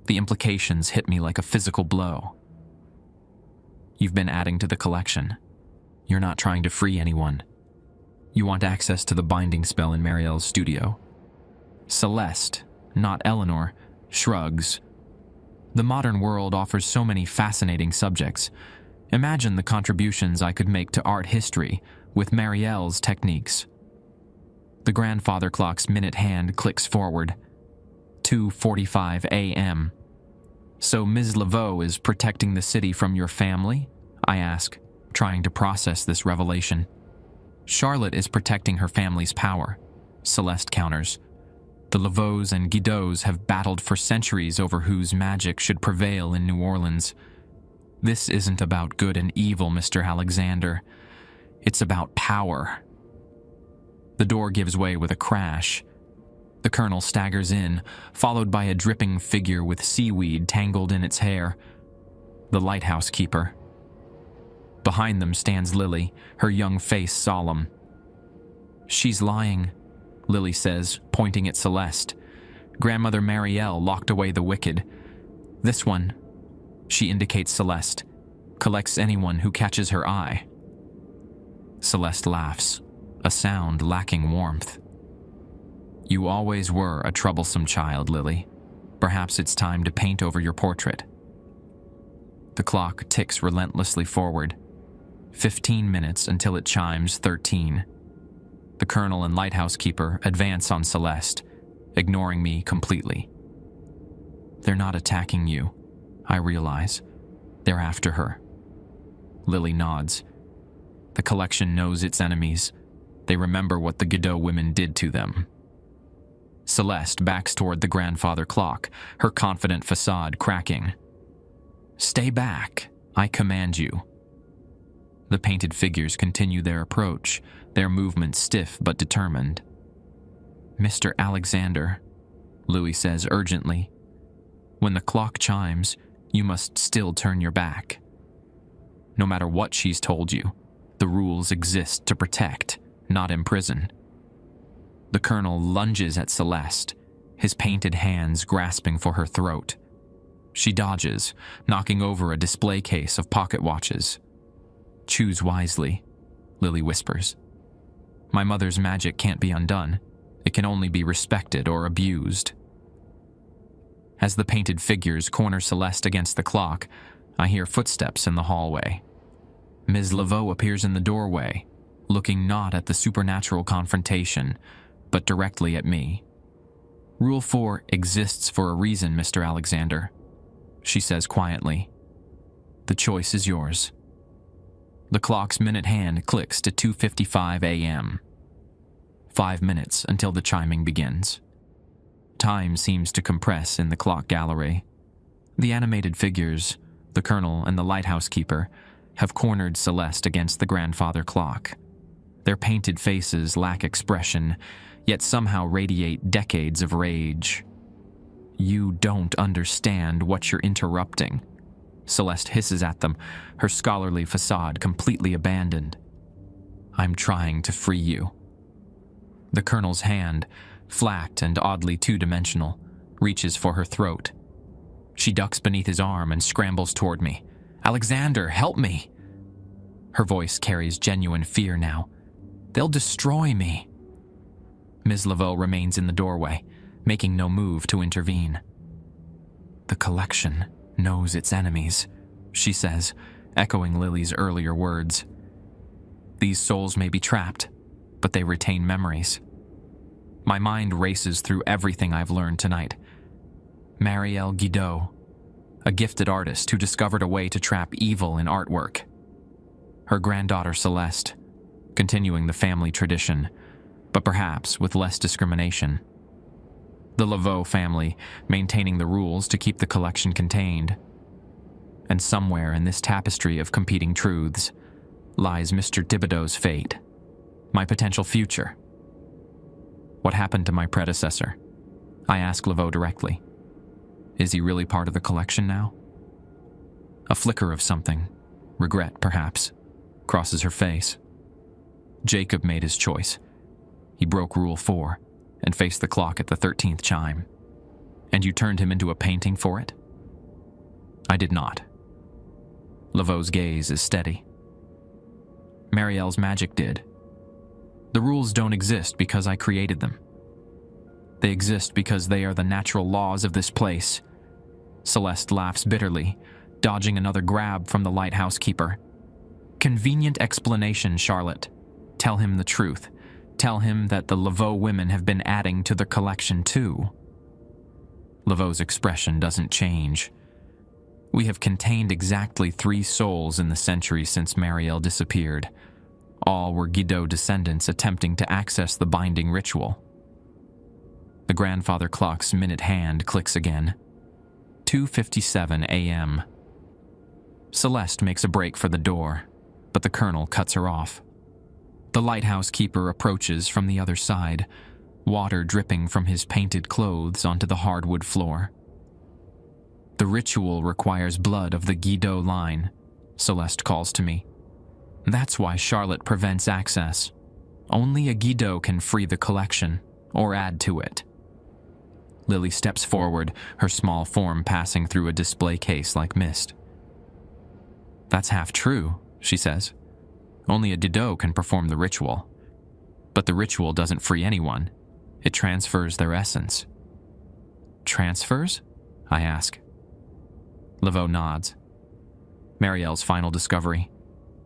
[SPEAKER 1] The implications hit me like a physical blow. "You've been adding to the collection. You're not trying to free anyone. You want access to the binding spell in Marielle's studio." Celeste, not Eleanor, shrugs. "The modern world offers so many fascinating subjects. Imagine the contributions I could make to art history with Marielle's techniques." The grandfather clock's minute hand clicks forward. 2:45 a.m. "So Ms. Laveau is protecting the city from your family?" I ask, trying to process this revelation. "Charlotte is protecting her family's power," Celeste counters. "The Laveaus and Guidots have battled for centuries over whose magic should prevail in New Orleans. This isn't about good and evil, Mr. Alexander. It's about power." The door gives way with a crash. The Colonel staggers in, followed by a dripping figure with seaweed tangled in its hair. The lighthouse keeper. Behind them stands Lily, her young face solemn. "She's lying," Lily says, pointing at Celeste. "Grandmother Marielle locked away the wicked. This one," she indicates Celeste, "collects anyone who catches her eye." Celeste laughs, a sound lacking warmth. "You always were a troublesome child, Lily. Perhaps it's time to paint over your portrait." The clock ticks relentlessly forward. 15 minutes until it chimes 13. The Colonel and lighthouse keeper advance on Celeste, ignoring me completely. "They're not attacking you," I realize. "They're after her." Lily nods. The collection knows its enemies. They remember what the Godot women did to them. Celeste backs toward the grandfather clock, her confident facade cracking. "Stay back, I command you." The painted figures continue their approach, their movements stiff but determined. "Mr. Alexander," Louis says urgently, "when the clock chimes, you must still turn your back. No matter what she's told you, the rules exist to protect, not imprison." The Colonel lunges at Celeste, his painted hands grasping for her throat. She dodges, knocking over a display case of pocket watches. "Choose wisely," Lily whispers. "My mother's magic can't be undone. It can only be respected or abused." As the painted figures corner Celeste against the clock, I hear footsteps in the hallway. Ms. Laveau appears in the doorway, looking not at the supernatural confrontation, but directly at me. "Rule 4 exists for a reason, Mr. Alexander," she says quietly. "The choice is yours." The clock's minute hand clicks to 2:55 a.m. 5 minutes until the chiming begins. Time seems to compress in the clock gallery. The animated figures, the colonel and the lighthouse keeper, have cornered Celeste against the grandfather clock. Their painted faces lack expression, yet somehow radiate decades of rage. "You don't understand what you're interrupting," Celeste hisses at them, her scholarly facade completely abandoned. "I'm trying to free you." The colonel's hand, flat and oddly two-dimensional, reaches for her throat. She ducks beneath his arm and scrambles toward me. "Alexander, help me!" Her voice carries genuine fear now. "They'll destroy me." Ms. Laveau remains in the doorway, making no move to intervene. "The collection knows its enemies," she says, echoing Lily's earlier words. "These souls may be trapped, but they retain memories." My mind races through everything I've learned tonight. Marielle Guideau, a gifted artist who discovered a way to trap evil in artwork. Her granddaughter Celeste, continuing the family tradition, but perhaps with less discrimination. The Laveau family, maintaining the rules to keep the collection contained. And somewhere in this tapestry of competing truths lies Mr. Thibodeau's fate, my potential future. What happened to my predecessor? I ask Laveau directly. Is he really part of the collection now? A flicker of something, regret perhaps, crosses her face. Jacob made his choice. He broke Rule 4 and faced the clock at the 13th chime. And you turned him into a painting for it? I did not. Laveau's gaze is steady. Marielle's magic did. The rules don't exist because I created them. They exist because they are the natural laws of this place. Celeste laughs bitterly, dodging another grab from the lighthouse keeper. Convenient explanation, Charlotte. Tell him the truth. Tell him that the Laveau women have been adding to the collection too. Laveau's expression doesn't change. We have contained exactly 3 souls in the century since Marielle disappeared. All were Guideau descendants attempting to access the binding ritual. The grandfather clock's minute hand clicks again. 2:57 a.m. Celeste makes a break for the door, but the colonel cuts her off. The lighthouse keeper approaches from the other side, water dripping from his painted clothes onto the hardwood floor. The ritual requires blood of the Guideau line, Celeste calls to me. That's why Charlotte prevents access. Only a Guideau can free the collection, or add to it. Lily steps forward, her small form passing through a display case like mist. That's half true, she says. Only a Guideau can perform the ritual. But the ritual doesn't free anyone. It transfers their essence. Transfers? I ask. Laveau nods. Marielle's final discovery.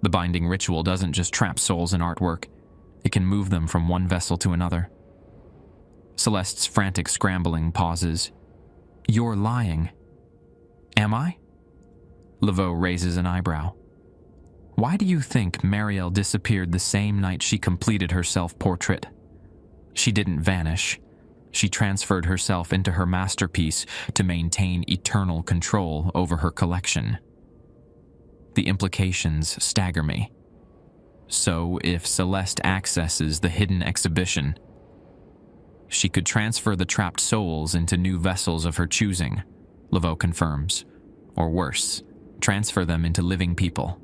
[SPEAKER 1] The binding ritual doesn't just trap souls in artwork. It can move them from one vessel to another. Celeste's frantic scrambling pauses. You're lying. Am I? Laveau raises an eyebrow. Why do you think Marielle disappeared the same night she completed her self-portrait? She didn't vanish. She transferred herself into her masterpiece to maintain eternal control over her collection. The implications stagger me. So, if Celeste accesses the hidden exhibition, she could transfer the trapped souls into new vessels of her choosing, Laveau confirms. Or worse, transfer them into living people.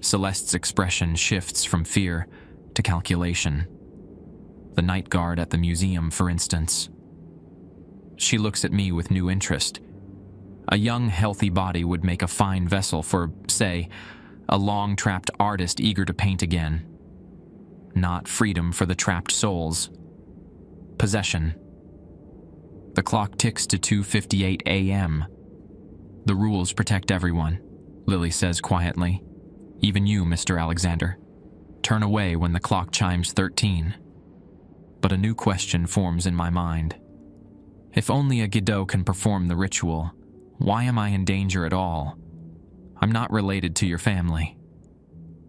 [SPEAKER 1] Celeste's expression shifts from fear to calculation. The night guard at the museum, for instance. She looks at me with new interest. A young, healthy body would make a fine vessel for, say, a long-trapped artist eager to paint again. Not freedom for the trapped souls. Possession. The clock ticks to 2:58 a.m. The rules protect everyone, Lily says quietly. Even you, Mr. Alexander. Turn away when the clock chimes 13. But a new question forms in my mind. If only a Guideau can perform the ritual, why am I in danger at all? I'm not related to your family.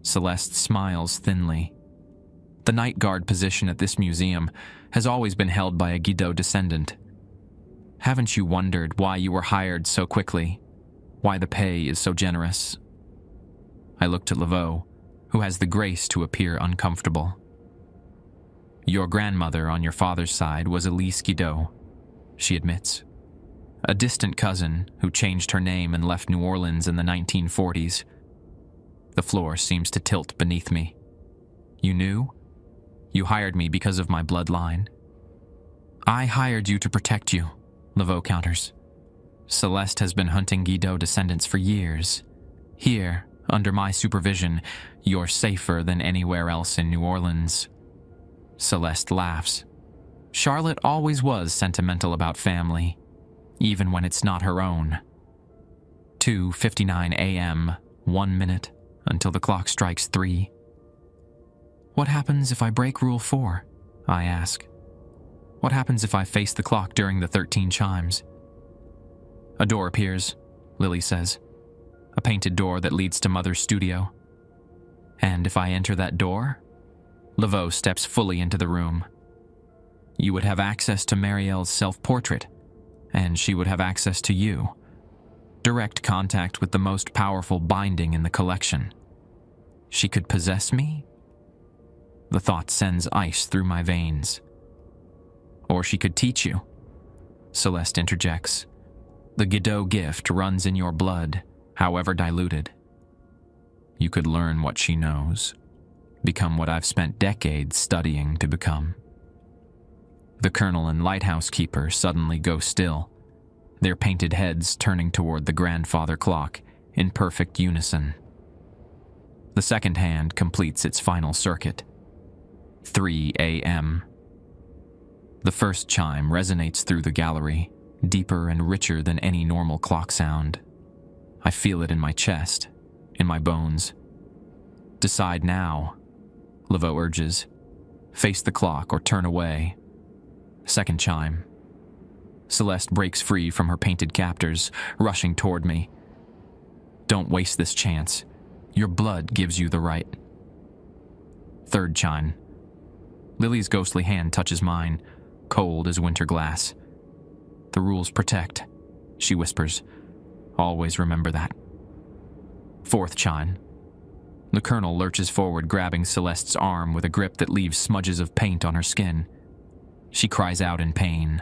[SPEAKER 1] Celeste smiles thinly. The night guard position at this museum has always been held by a Guido descendant. Haven't you wondered why you were hired so quickly? Why the pay is so generous? I looked at Laveau, who has the grace to appear uncomfortable. Your grandmother on your father's side was Elise Guido, she admits. A distant cousin who changed her name and left New Orleans in the 1940s. The floor seems to tilt beneath me. You knew? You hired me because of my bloodline. I hired you to protect you, Laveau counters. Celeste has been hunting Guido descendants for years. Here, under my supervision, you're safer than anywhere else in New Orleans. Celeste laughs. Charlotte always was sentimental about family, even when it's not her own. 2:59 a.m., 1 minute, until the clock strikes 3. What happens if I break Rule 4? I ask. What happens if I face the clock during the 13 chimes? A door appears, Lily says. A painted door that leads to Mother's studio. And if I enter that door? Laveau steps fully into the room. You would have access to Marielle's self-portrait, and she would have access to you. Direct contact with the most powerful binding in the collection. She could possess me? The thought sends ice through my veins. Or she could teach you, Celeste interjects. The Guido gift runs in your blood, however diluted. You could learn what she knows, become what I've spent decades studying to become. The colonel and lighthouse keeper suddenly go still, their painted heads turning toward the grandfather clock in perfect unison. The second hand completes its final circuit. 3 a.m. The first chime resonates through the gallery, deeper and richer than any normal clock sound. I feel it in my chest, in my bones. Decide now, Laveau urges. Face the clock or turn away. Second chime. Celeste breaks free from her painted captors, rushing toward me. Don't waste this chance. Your blood gives you the right. Third chime. Lily's ghostly hand touches mine, cold as winter glass. The rules protect, she whispers. Always remember that. Fourth chime. The colonel lurches forward, grabbing Celeste's arm with a grip that leaves smudges of paint on her skin. She cries out in pain.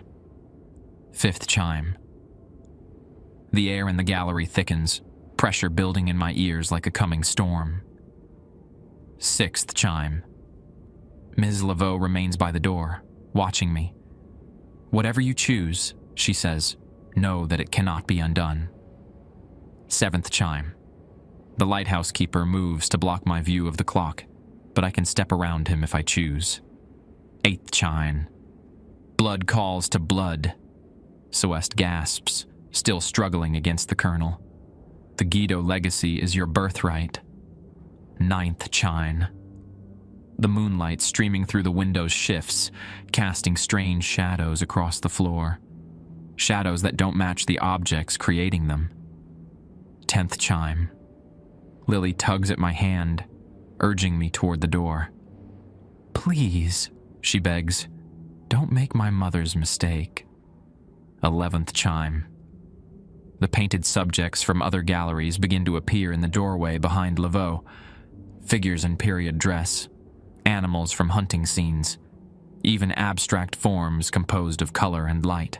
[SPEAKER 1] Fifth chime. The air in the gallery thickens, pressure building in my ears like a coming storm. Sixth chime. Ms. Laveau remains by the door, watching me. Whatever you choose, she says, know that it cannot be undone. Seventh chime. The lighthouse keeper moves to block my view of the clock, but I can step around him if I choose. Eighth chime. Blood calls to blood. Celeste gasps, still struggling against the colonel. The Guido legacy is your birthright. Ninth chime. The moonlight streaming through the windows shifts, casting strange shadows across the floor. Shadows that don't match the objects creating them. 10th chime. Lily tugs at my hand, urging me toward the door. Please, she begs, don't make my mother's mistake. 11th chime. The painted subjects from other galleries begin to appear in the doorway behind Laveau. Figures in period dress, animals from hunting scenes, even abstract forms composed of color and light.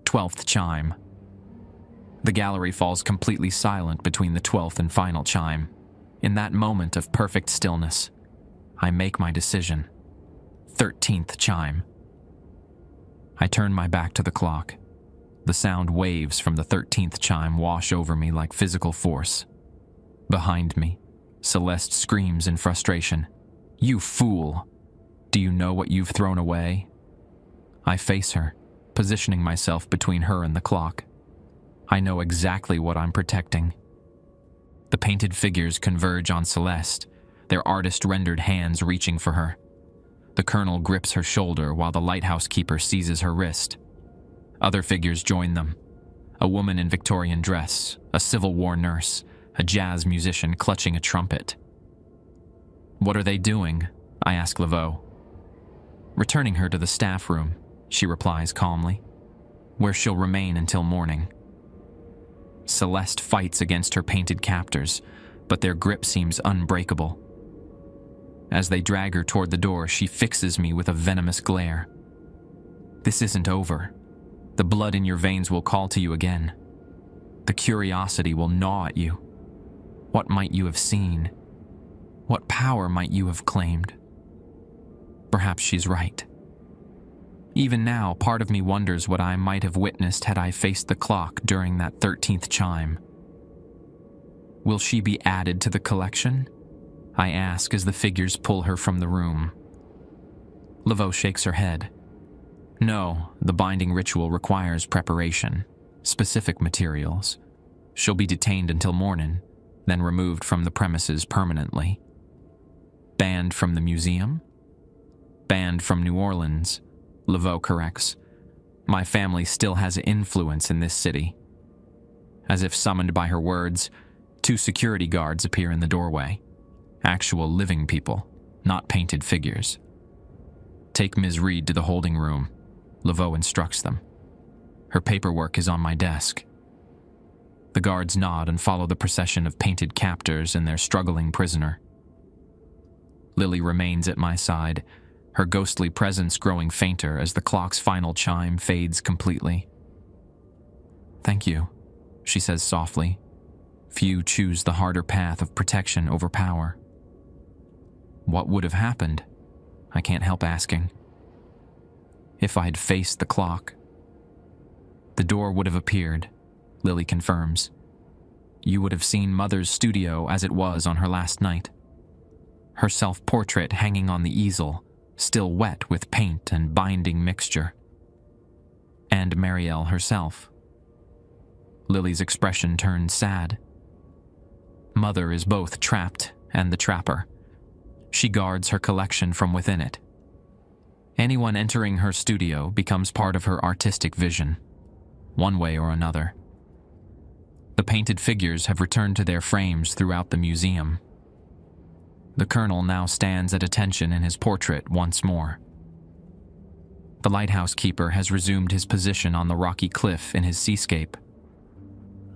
[SPEAKER 1] 12th chime. The gallery falls completely silent between the 12th and final chime. In that moment of perfect stillness, I make my decision. 13th chime. I turn my back to the clock. The sound waves from the 13th chime wash over me like physical force. Behind me, Celeste screams in frustration. You fool! Do you know what you've thrown away? I face her, positioning myself between her and the clock. I know exactly what I'm protecting. The painted figures converge on Celeste, their artist-rendered hands reaching for her. The colonel grips her shoulder while the lighthouse keeper seizes her wrist. Other figures join them. A woman in Victorian dress, a Civil War nurse, a jazz musician clutching a trumpet. "What are they doing?" I ask Laveau. "Returning her to the staff room," she replies calmly, "where she'll remain until morning." Celeste fights against her painted captors, but their grip seems unbreakable. As they drag her toward the door, she fixes me with a venomous glare. "This isn't over. The blood in your veins will call to you again. The curiosity will gnaw at you. What might you have seen? What power might you have claimed?" Perhaps she's right. Even now, part of me wonders what I might have witnessed had I faced the clock during that 13th chime. "Will she be added to the collection?" I ask as the figures pull her from the room. Laveau shakes her head. "No, the binding ritual requires preparation, specific materials. She'll be detained until morning, then removed from the premises permanently." "Banned from the museum?" "Banned from New Orleans," Laveau corrects. "My family still has influence in this city." As if summoned by her words, 2 security guards appear in the doorway. Actual living people, not painted figures. "Take Ms. Reed to the holding room," Laveau instructs them. "Her paperwork is on my desk." The guards nod and follow the procession of painted captors and their struggling prisoner. Lily remains at my side, her ghostly presence growing fainter as the clock's final chime fades completely. "Thank you," she says softly. Few choose the harder path of protection over power. What would have happened? I can't help asking. If I'd faced the clock. The door would have appeared, Lily confirms. You would have seen Mother's studio as it was on her last night. Her self-portrait hanging on the easel, still wet with paint and binding mixture. And Marielle herself. Lily's expression turned sad. Mother is both trapped and the trapper. She guards her collection from within it. Anyone entering her studio becomes part of her artistic vision, one way or another. The painted figures have returned to their frames throughout the museum. The Colonel now stands at attention in his portrait once more. The lighthouse keeper has resumed his position on the rocky cliff in his seascape.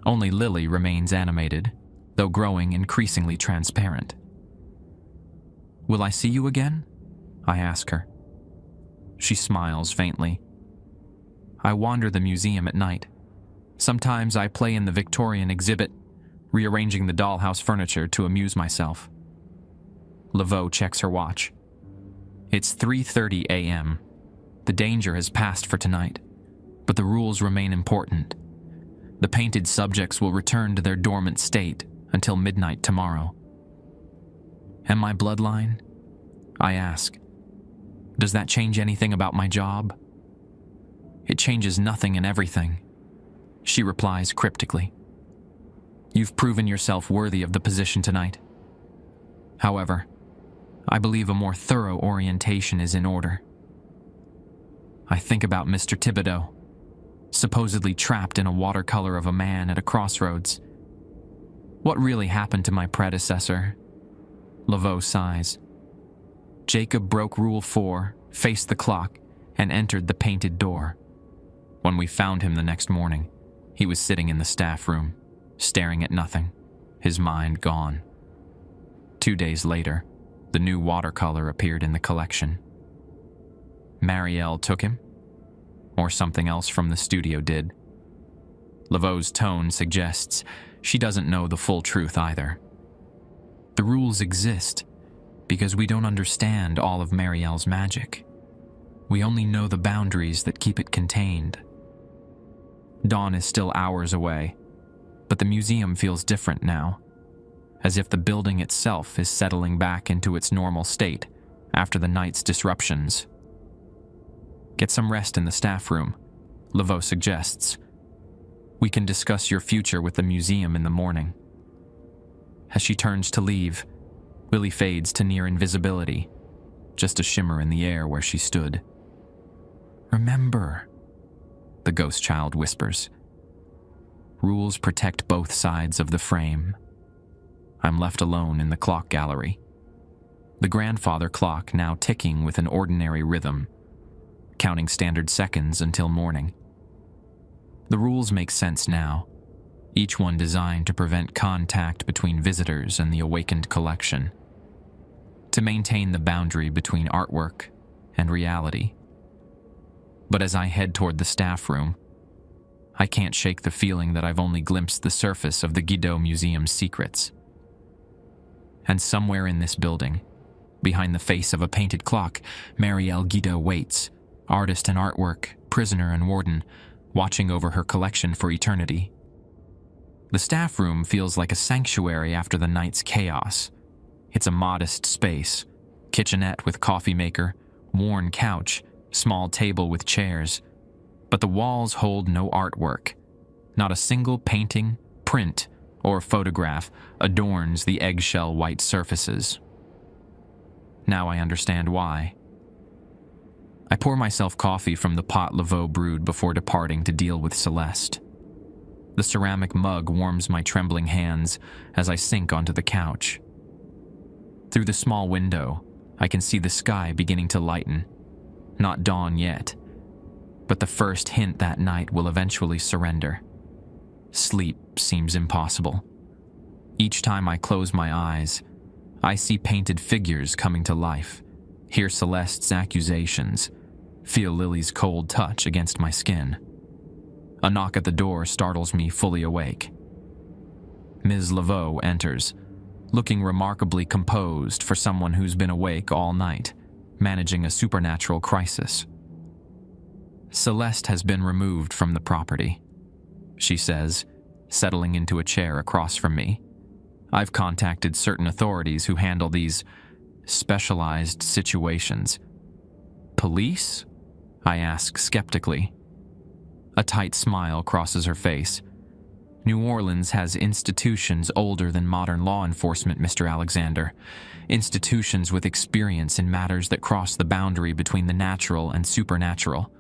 [SPEAKER 1] Only Lily remains animated, though growing increasingly transparent. Will I see you again? I ask her. She smiles faintly. I wander the museum at night. Sometimes I play in the Victorian exhibit, rearranging the dollhouse furniture to amuse myself. Laveau checks her watch. It's 3:30 a.m. The danger has passed for tonight, but the rules remain important. The painted subjects will return to their dormant state until midnight tomorrow. And my bloodline? I ask. Does that change anything about my job? It changes nothing and everything, she replies cryptically. You've proven yourself worthy of the position tonight. However, I believe a more thorough orientation is in order. I think about Mr. Thibodeau, supposedly trapped in a watercolor of a man at a crossroads. What really happened to my predecessor? Laveau sighs. Jacob broke Rule 4, faced the clock, and entered the painted door. When we found him the next morning, he was sitting in the staff room, staring at nothing, his mind gone. 2 days later, the new watercolor appeared in the collection. Marielle took him? Or something else from the studio did? Laveau's tone suggests she doesn't know the full truth either. The rules exist because we don't understand all of Marielle's magic. We only know the boundaries that keep it contained. Dawn is still hours away, but the museum feels different now, as if the building itself is settling back into its normal state after the night's disruptions. Get some rest in the staff room, Laveau suggests. We can discuss your future with the museum in the morning. As she turns to leave, Lily fades to near invisibility, just a shimmer in the air where she stood. Remember, the ghost child whispers. Rules protect both sides of the frame. I'm left alone in the clock gallery. The grandfather clock now ticking with an ordinary rhythm, counting standard seconds until morning. The rules make sense now, each one designed to prevent contact between visitors and the awakened collection, to maintain the boundary between artwork and reality. But as I head toward the staff room, I can't shake the feeling that I've only glimpsed the surface of the Guido Museum's secrets. And somewhere in this building, behind the face of a painted clock, Marielle Guido waits, artist and artwork, prisoner and warden, watching over her collection for eternity. The staff room feels like a sanctuary after the night's chaos. It's a modest space, kitchenette with coffee maker, worn couch, small table with chairs, but the walls hold no artwork. Not a single painting, print, or photograph adorns the eggshell white surfaces. Now I understand why. I pour myself coffee from the pot Laveau brewed before departing to deal with Celeste. The ceramic mug warms my trembling hands as I sink onto the couch. Through the small window, I can see the sky beginning to lighten. Not dawn yet, but the first hint that night will eventually surrender. Sleep seems impossible. Each time I close my eyes, I see painted figures coming to life, hear Celeste's accusations, feel Lily's cold touch against my skin. A knock at the door startles me fully awake. Ms. Laveau enters, looking remarkably composed for someone who's been awake all night, managing a supernatural crisis. Celeste has been removed from the property, she says, settling into a chair across from me. I've contacted certain authorities who handle these specialized situations. Police? I ask skeptically. A tight smile crosses her face. New Orleans has institutions older than modern law enforcement, Mr. Alexander. Institutions with experience in matters that cross the boundary between the natural and supernatural.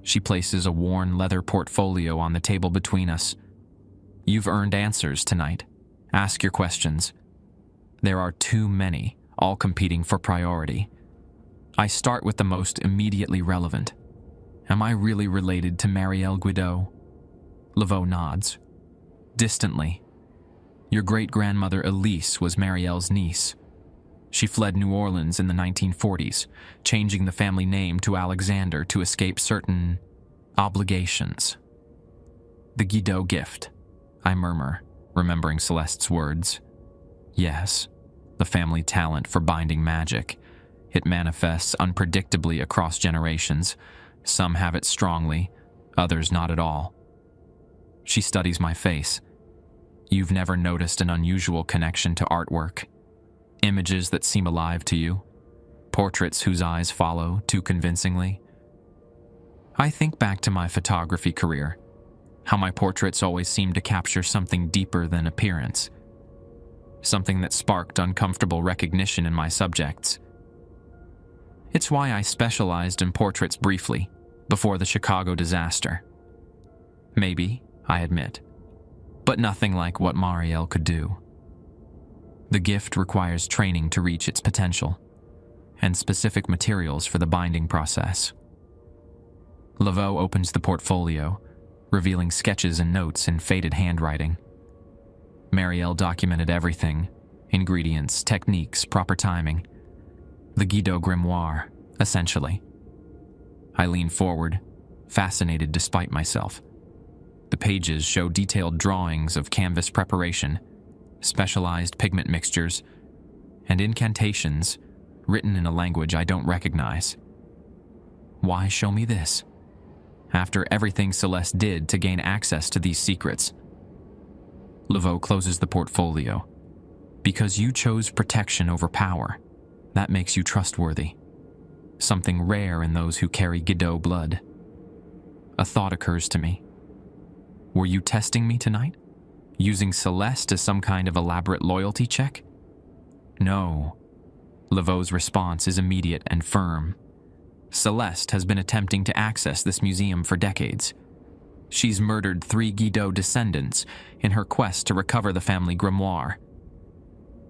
[SPEAKER 1] She places a worn leather portfolio on the table between us. You've earned answers tonight. Ask your questions. There are too many, all competing for priority. I start with the most immediately relevant. Am I really related to Marielle Guido? Laveau nods. Distantly. Your great-grandmother Elise was Marielle's niece. She fled New Orleans in the 1940s, changing the family name to Alexander to escape certain obligations. The Guido gift, I murmur, remembering Celeste's words. Yes, the family talent for binding magic. It manifests unpredictably across generations. Some have it strongly, others not at all. She studies my face. You've never noticed an unusual connection to artwork? Images that seem alive to you? Portraits whose eyes follow too convincingly? I think back to my photography career, how my portraits always seemed to capture something deeper than appearance, something that sparked uncomfortable recognition in my subjects. It's why I specialized in portraits briefly, before the Chicago disaster. Maybe, I admit, but nothing like what Marielle could do. The gift requires training to reach its potential, and specific materials for the binding process. Laveau opens the portfolio, revealing sketches and notes in faded handwriting. Marielle documented everything: ingredients, techniques, proper timing. The Guido grimoire, essentially. I lean forward, fascinated despite myself. The pages show detailed drawings of canvas preparation, specialized pigment mixtures, and incantations written in a language I don't recognize. Why show me this? After everything Celeste did to gain access to these secrets. Laveau closes the portfolio. Because you chose protection over power, that makes you trustworthy. Something rare in those who carry Guido blood. A thought occurs to me. Were you testing me tonight? Using Celeste as some kind of elaborate loyalty check? No. Laveau's response is immediate and firm. Celeste has been attempting to access this museum for decades. She's murdered 3 Guido descendants in her quest to recover the family grimoire,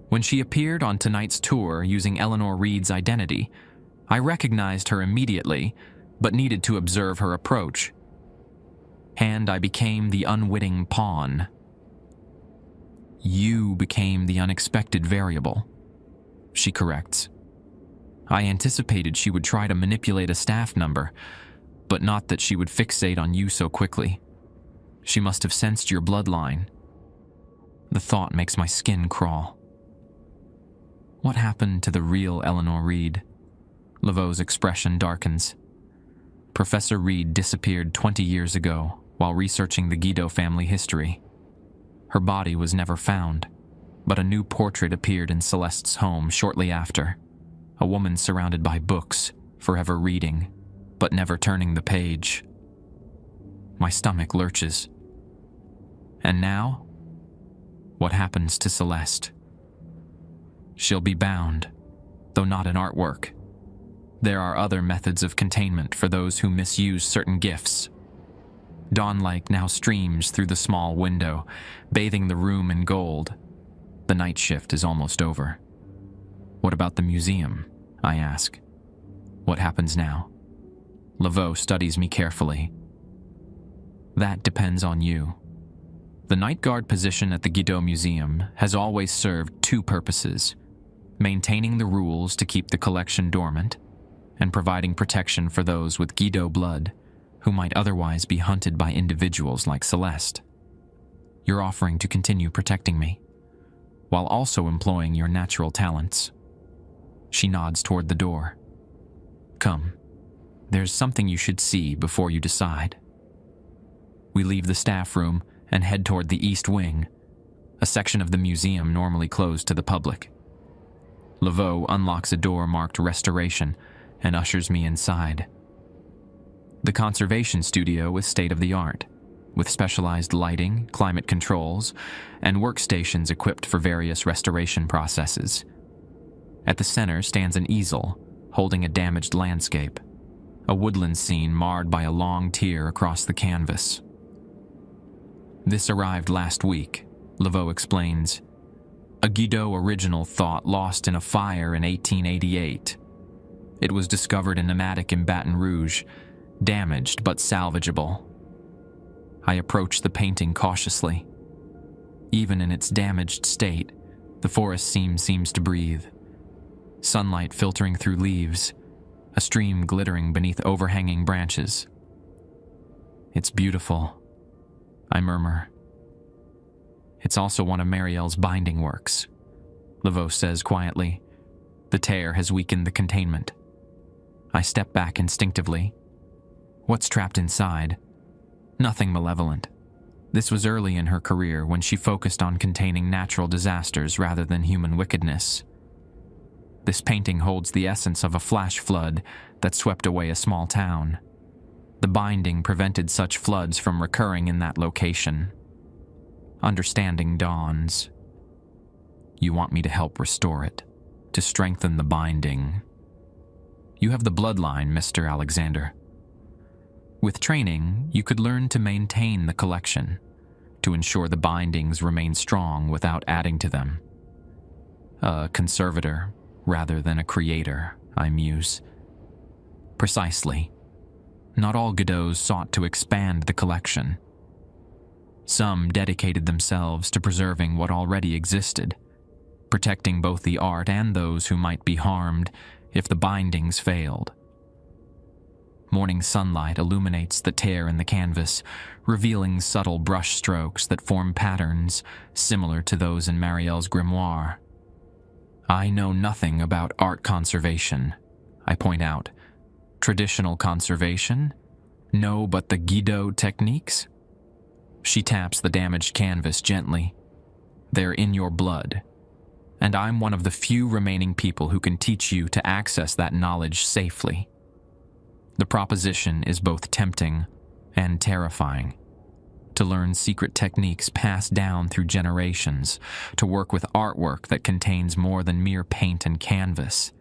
[SPEAKER 1] When she appeared on tonight's tour using Eleanor Reed's identity, I recognized her immediately, but needed to observe her approach. And I became the unwitting pawn. You became the unexpected variable, she corrects. I anticipated she would try to manipulate a staff number, but not that she would fixate on you so quickly. She must have sensed your bloodline. The thought makes my skin crawl. What happened to the real Eleanor Reed? Laveau's expression darkens. Professor Reed disappeared 20 years ago while researching the Guido family history. Her body was never found, but a new portrait appeared in Celeste's home shortly after. A woman surrounded by books, forever reading, but never turning the page. My stomach lurches. And now? What happens to Celeste? She'll be bound, though not in artwork. There are other methods of containment for those who misuse certain gifts. Dawnlight now streams through the small window, bathing the room in gold. The night shift is almost over. What about the museum? I ask. What happens now? Laveau studies me carefully. That depends on you. The night guard position at the Guido Museum has always served two purposes: maintaining the rules to keep the collection dormant, and providing protection for those with Guido blood who might otherwise be hunted by individuals like Celeste. You're offering to continue protecting me, while also employing your natural talents. She nods toward the door. Come, there's something you should see before you decide. We leave the staff room and head toward the East Wing, a section of the museum normally closed to the public. Laveau unlocks a door marked Restoration and ushers me inside. The conservation studio is state-of-the-art, with specialized lighting, climate controls, and workstations equipped for various restoration processes. At the center stands an easel holding a damaged landscape, a woodland scene marred by a long tear across the canvas. This arrived last week, Laveau explains. A Guido original thought lost in a fire in 1888. It was discovered in an attic in Baton Rouge, damaged but salvageable. I approach the painting cautiously. Even in its damaged state, the forest scene seems to breathe. Sunlight filtering through leaves, a stream glittering beneath overhanging branches. It's beautiful, I murmur. It's also one of Marielle's binding works, Laveau says quietly. The tear has weakened the containment. I step back instinctively. What's trapped inside? Nothing malevolent. This was early in her career when she focused on containing natural disasters rather than human wickedness. This painting holds the essence of a flash flood that swept away a small town. The binding prevented such floods from recurring in that location. Understanding dawns. You want me to help restore it, to strengthen the binding. You have the bloodline, Mr. Alexander. With training, you could learn to maintain the collection, to ensure the bindings remain strong without adding to them. A conservator, rather than a creator, I muse. Precisely. Not all Guidos sought to expand the collection. Some dedicated themselves to preserving what already existed, protecting both the art and those who might be harmed if the bindings failed. Morning sunlight illuminates the tear in the canvas, revealing subtle brush strokes that form patterns similar to those in Marielle's grimoire. I know nothing about art conservation, I point out. Traditional conservation? No, but the Guido techniques? She taps the damaged canvas gently. They're in your blood, and I'm one of the few remaining people who can teach you to access that knowledge safely. The proposition is both tempting and terrifying. To learn secret techniques passed down through generations, to work with artwork that contains more than mere paint and canvas.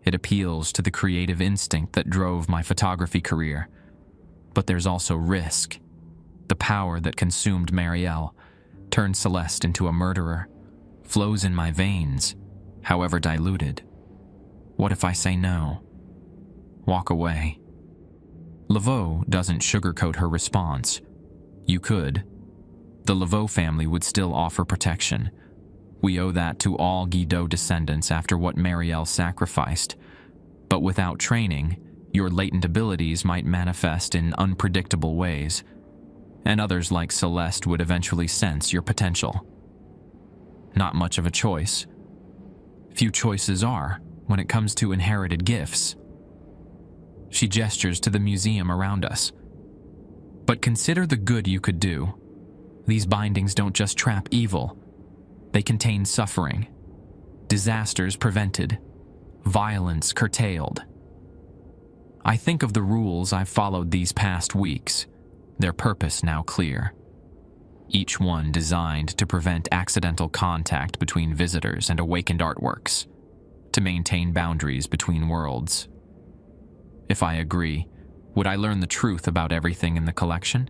[SPEAKER 1] It appeals to the creative instinct that drove my photography career. But there's also risk. The power that consumed Marielle turned Celeste into a murderer, flows in my veins, however diluted. What if I say no? Walk away? Laveau doesn't sugarcoat her response. You could. The Laveau family would still offer protection. We owe that to all Guido descendants after what Marielle sacrificed. But without training, your latent abilities might manifest in unpredictable ways, and others like Celeste would eventually sense your potential. Not much of a choice. Few choices are when it comes to inherited gifts. She gestures to the museum around us. But consider the good you could do. These bindings don't just trap evil. They contain suffering, disasters prevented, violence curtailed. I think of the rules I've followed these past weeks, their purpose now clear. Each one designed to prevent accidental contact between visitors and awakened artworks, to maintain boundaries between worlds. If I agree, would I learn the truth about everything in the collection?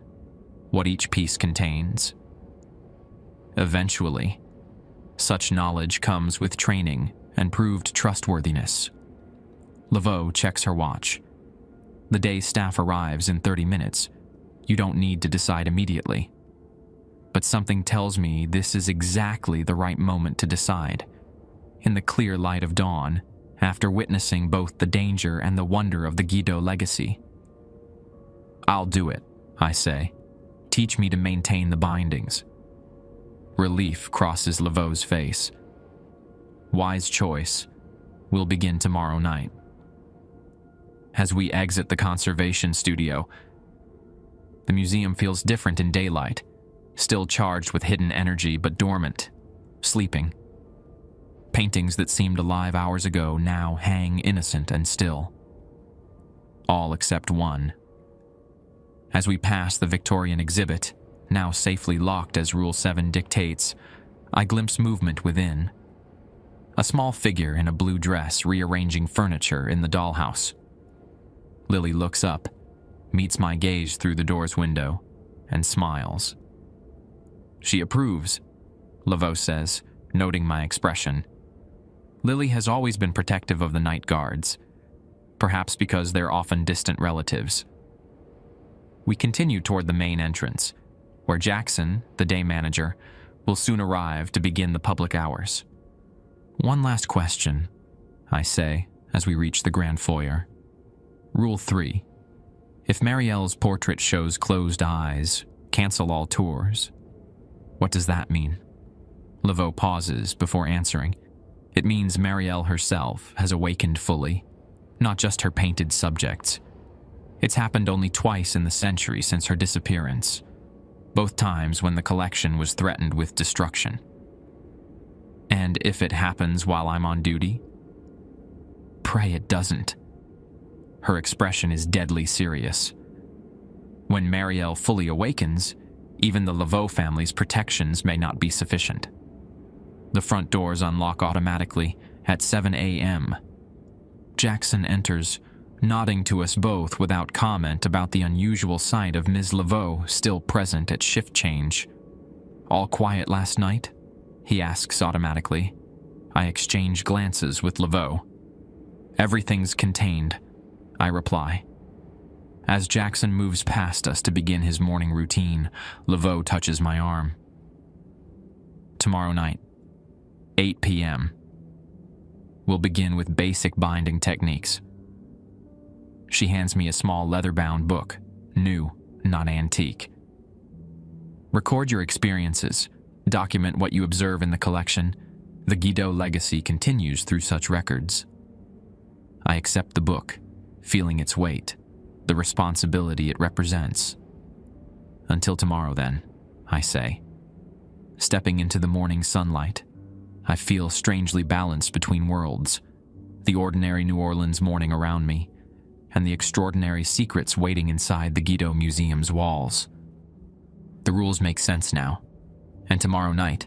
[SPEAKER 1] What each piece contains? Eventually. Such knowledge comes with training and proved trustworthiness. Laveau checks her watch. The day's staff arrives in 30 minutes. You don't need to decide immediately. But something tells me this is exactly the right moment to decide. In the clear light of dawn, after witnessing both the danger and the wonder of the Guido legacy. I'll do it, I say. Teach me to maintain the bindings. Relief crosses Laveau's face. Wise choice. We'll begin tomorrow night. As we exit the conservation studio, the museum feels different in daylight, still charged with hidden energy but dormant, sleeping. Paintings that seemed alive hours ago now hang innocent and still. All except one. As we pass the Victorian exhibit, now safely locked as Rule 7 dictates, I glimpse movement within. A small figure in a blue dress rearranging furniture in the dollhouse. Lily looks up, meets my gaze through the door's window, and smiles. She approves, Laveau says, noting my expression. Lily has always been protective of the night guards, perhaps because they're often distant relatives. We continue toward the main entrance, where Jackson, the day manager, will soon arrive to begin the public hours. One last question, I say, as we reach the grand foyer. Rule 3. If Marielle's portrait shows closed eyes, cancel all tours. What does that mean? Laveau pauses before answering. It means Marielle herself has awakened fully, not just her painted subjects. It's happened only twice in the century since her disappearance, both times when the collection was threatened with destruction. And if it happens while I'm on duty? Pray it doesn't. Her expression is deadly serious. When Marielle fully awakens, even the Laveau family's protections may not be sufficient. The front doors unlock automatically at 7 a.m. Jackson enters, nodding to us both without comment about the unusual sight of Ms. Laveau still present at shift change. All quiet last night? He asks automatically. I exchange glances with Laveau. Everything's contained, I reply. As Jackson moves past us to begin his morning routine, Laveau touches my arm. Tomorrow night, 8 p.m. We'll begin with basic binding techniques. She hands me a small leather-bound book, new, not antique. Record your experiences, document what you observe in the collection. The Guido legacy continues through such records. I accept the book, feeling its weight, the responsibility it represents. Until tomorrow, then, I say. Stepping into the morning sunlight, I feel strangely balanced between worlds, the ordinary New Orleans morning around me, and the extraordinary secrets waiting inside the Guido Museum's walls. The rules make sense now, and tomorrow night,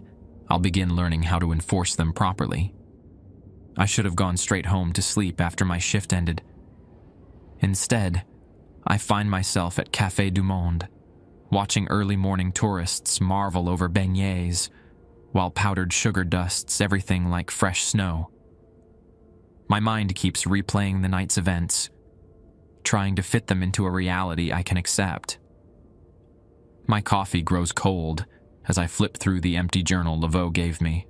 [SPEAKER 1] I'll begin learning how to enforce them properly. I should have gone straight home to sleep after my shift ended. Instead, I find myself at Café du Monde, watching early morning tourists marvel over beignets, while powdered sugar dusts everything like fresh snow. My mind keeps replaying the night's events, trying to fit them into a reality I can accept. My coffee grows cold as I flip through the empty journal Laveau gave me.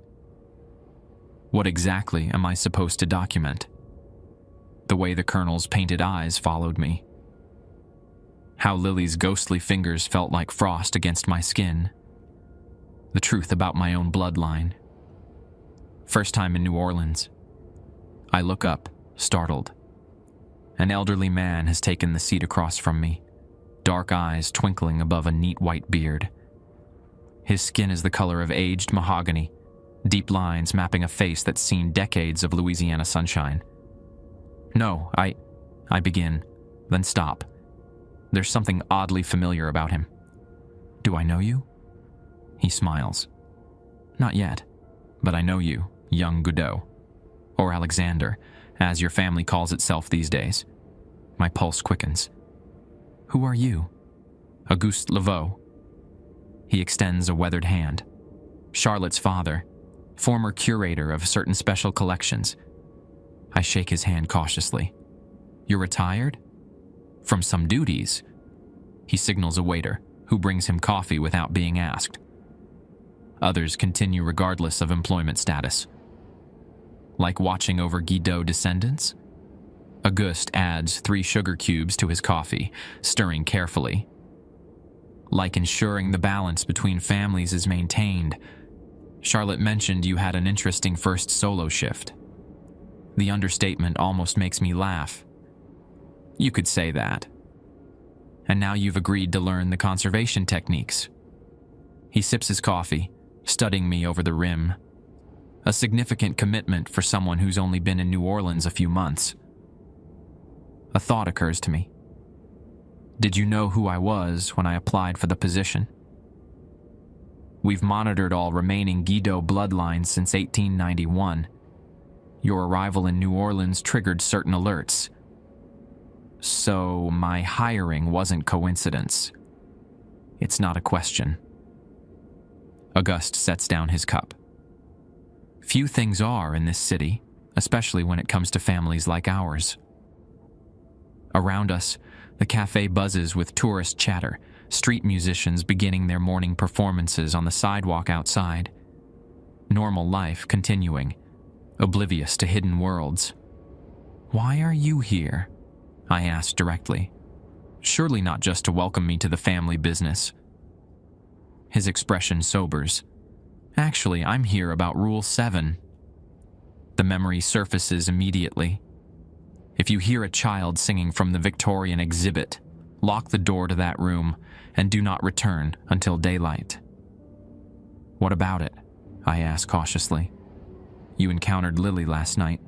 [SPEAKER 1] What exactly am I supposed to document? The way the Colonel's painted eyes followed me. How Lily's ghostly fingers felt like frost against my skin. The truth about my own bloodline. First time in New Orleans. I look up, startled. An elderly man has taken the seat across from me, dark eyes twinkling above a neat white beard. His skin is the color of aged mahogany, deep lines mapping a face that's seen decades of Louisiana sunshine. No, I begin, then stop. There's something oddly familiar about him. Do I know you? He smiles. Not yet, but I know you, young Godot. Or Alexander, as your family calls itself these days. My pulse quickens. Who are you? Auguste Laveau. He extends a weathered hand. Charlotte's father, former curator of certain special collections. I shake his hand cautiously. You're retired? From some duties. He signals a waiter, who brings him coffee without being asked. Others continue regardless of employment status. Like watching over Guido descendants? Auguste adds 3 sugar cubes to his coffee, stirring carefully. Like ensuring the balance between families is maintained. Charlotte mentioned you had an interesting first solo shift. The understatement almost makes me laugh. You could say that. And now you've agreed to learn the conservation techniques. He sips his coffee, studying me over the rim. A significant commitment for someone who's only been in New Orleans a few months. A thought occurs to me. Did you know who I was when I applied for the position? We've monitored all remaining Guido bloodlines since 1891. Your arrival in New Orleans triggered certain alerts. So my hiring wasn't coincidence. It's not a question. Auguste sets down his cup. Few things are in this city, especially when it comes to families like ours. Around us, the cafe buzzes with tourist chatter, street musicians beginning their morning performances on the sidewalk outside. Normal life continuing, oblivious to hidden worlds. Why are you here? I asked directly. Surely not just to welcome me to the family business. His expression sobers. Actually, I'm here about Rule 7. The memory surfaces immediately. If you hear a child singing from the Victorian exhibit, lock the door to that room and do not return until daylight. What about it? I asked cautiously. You encountered Lily last night.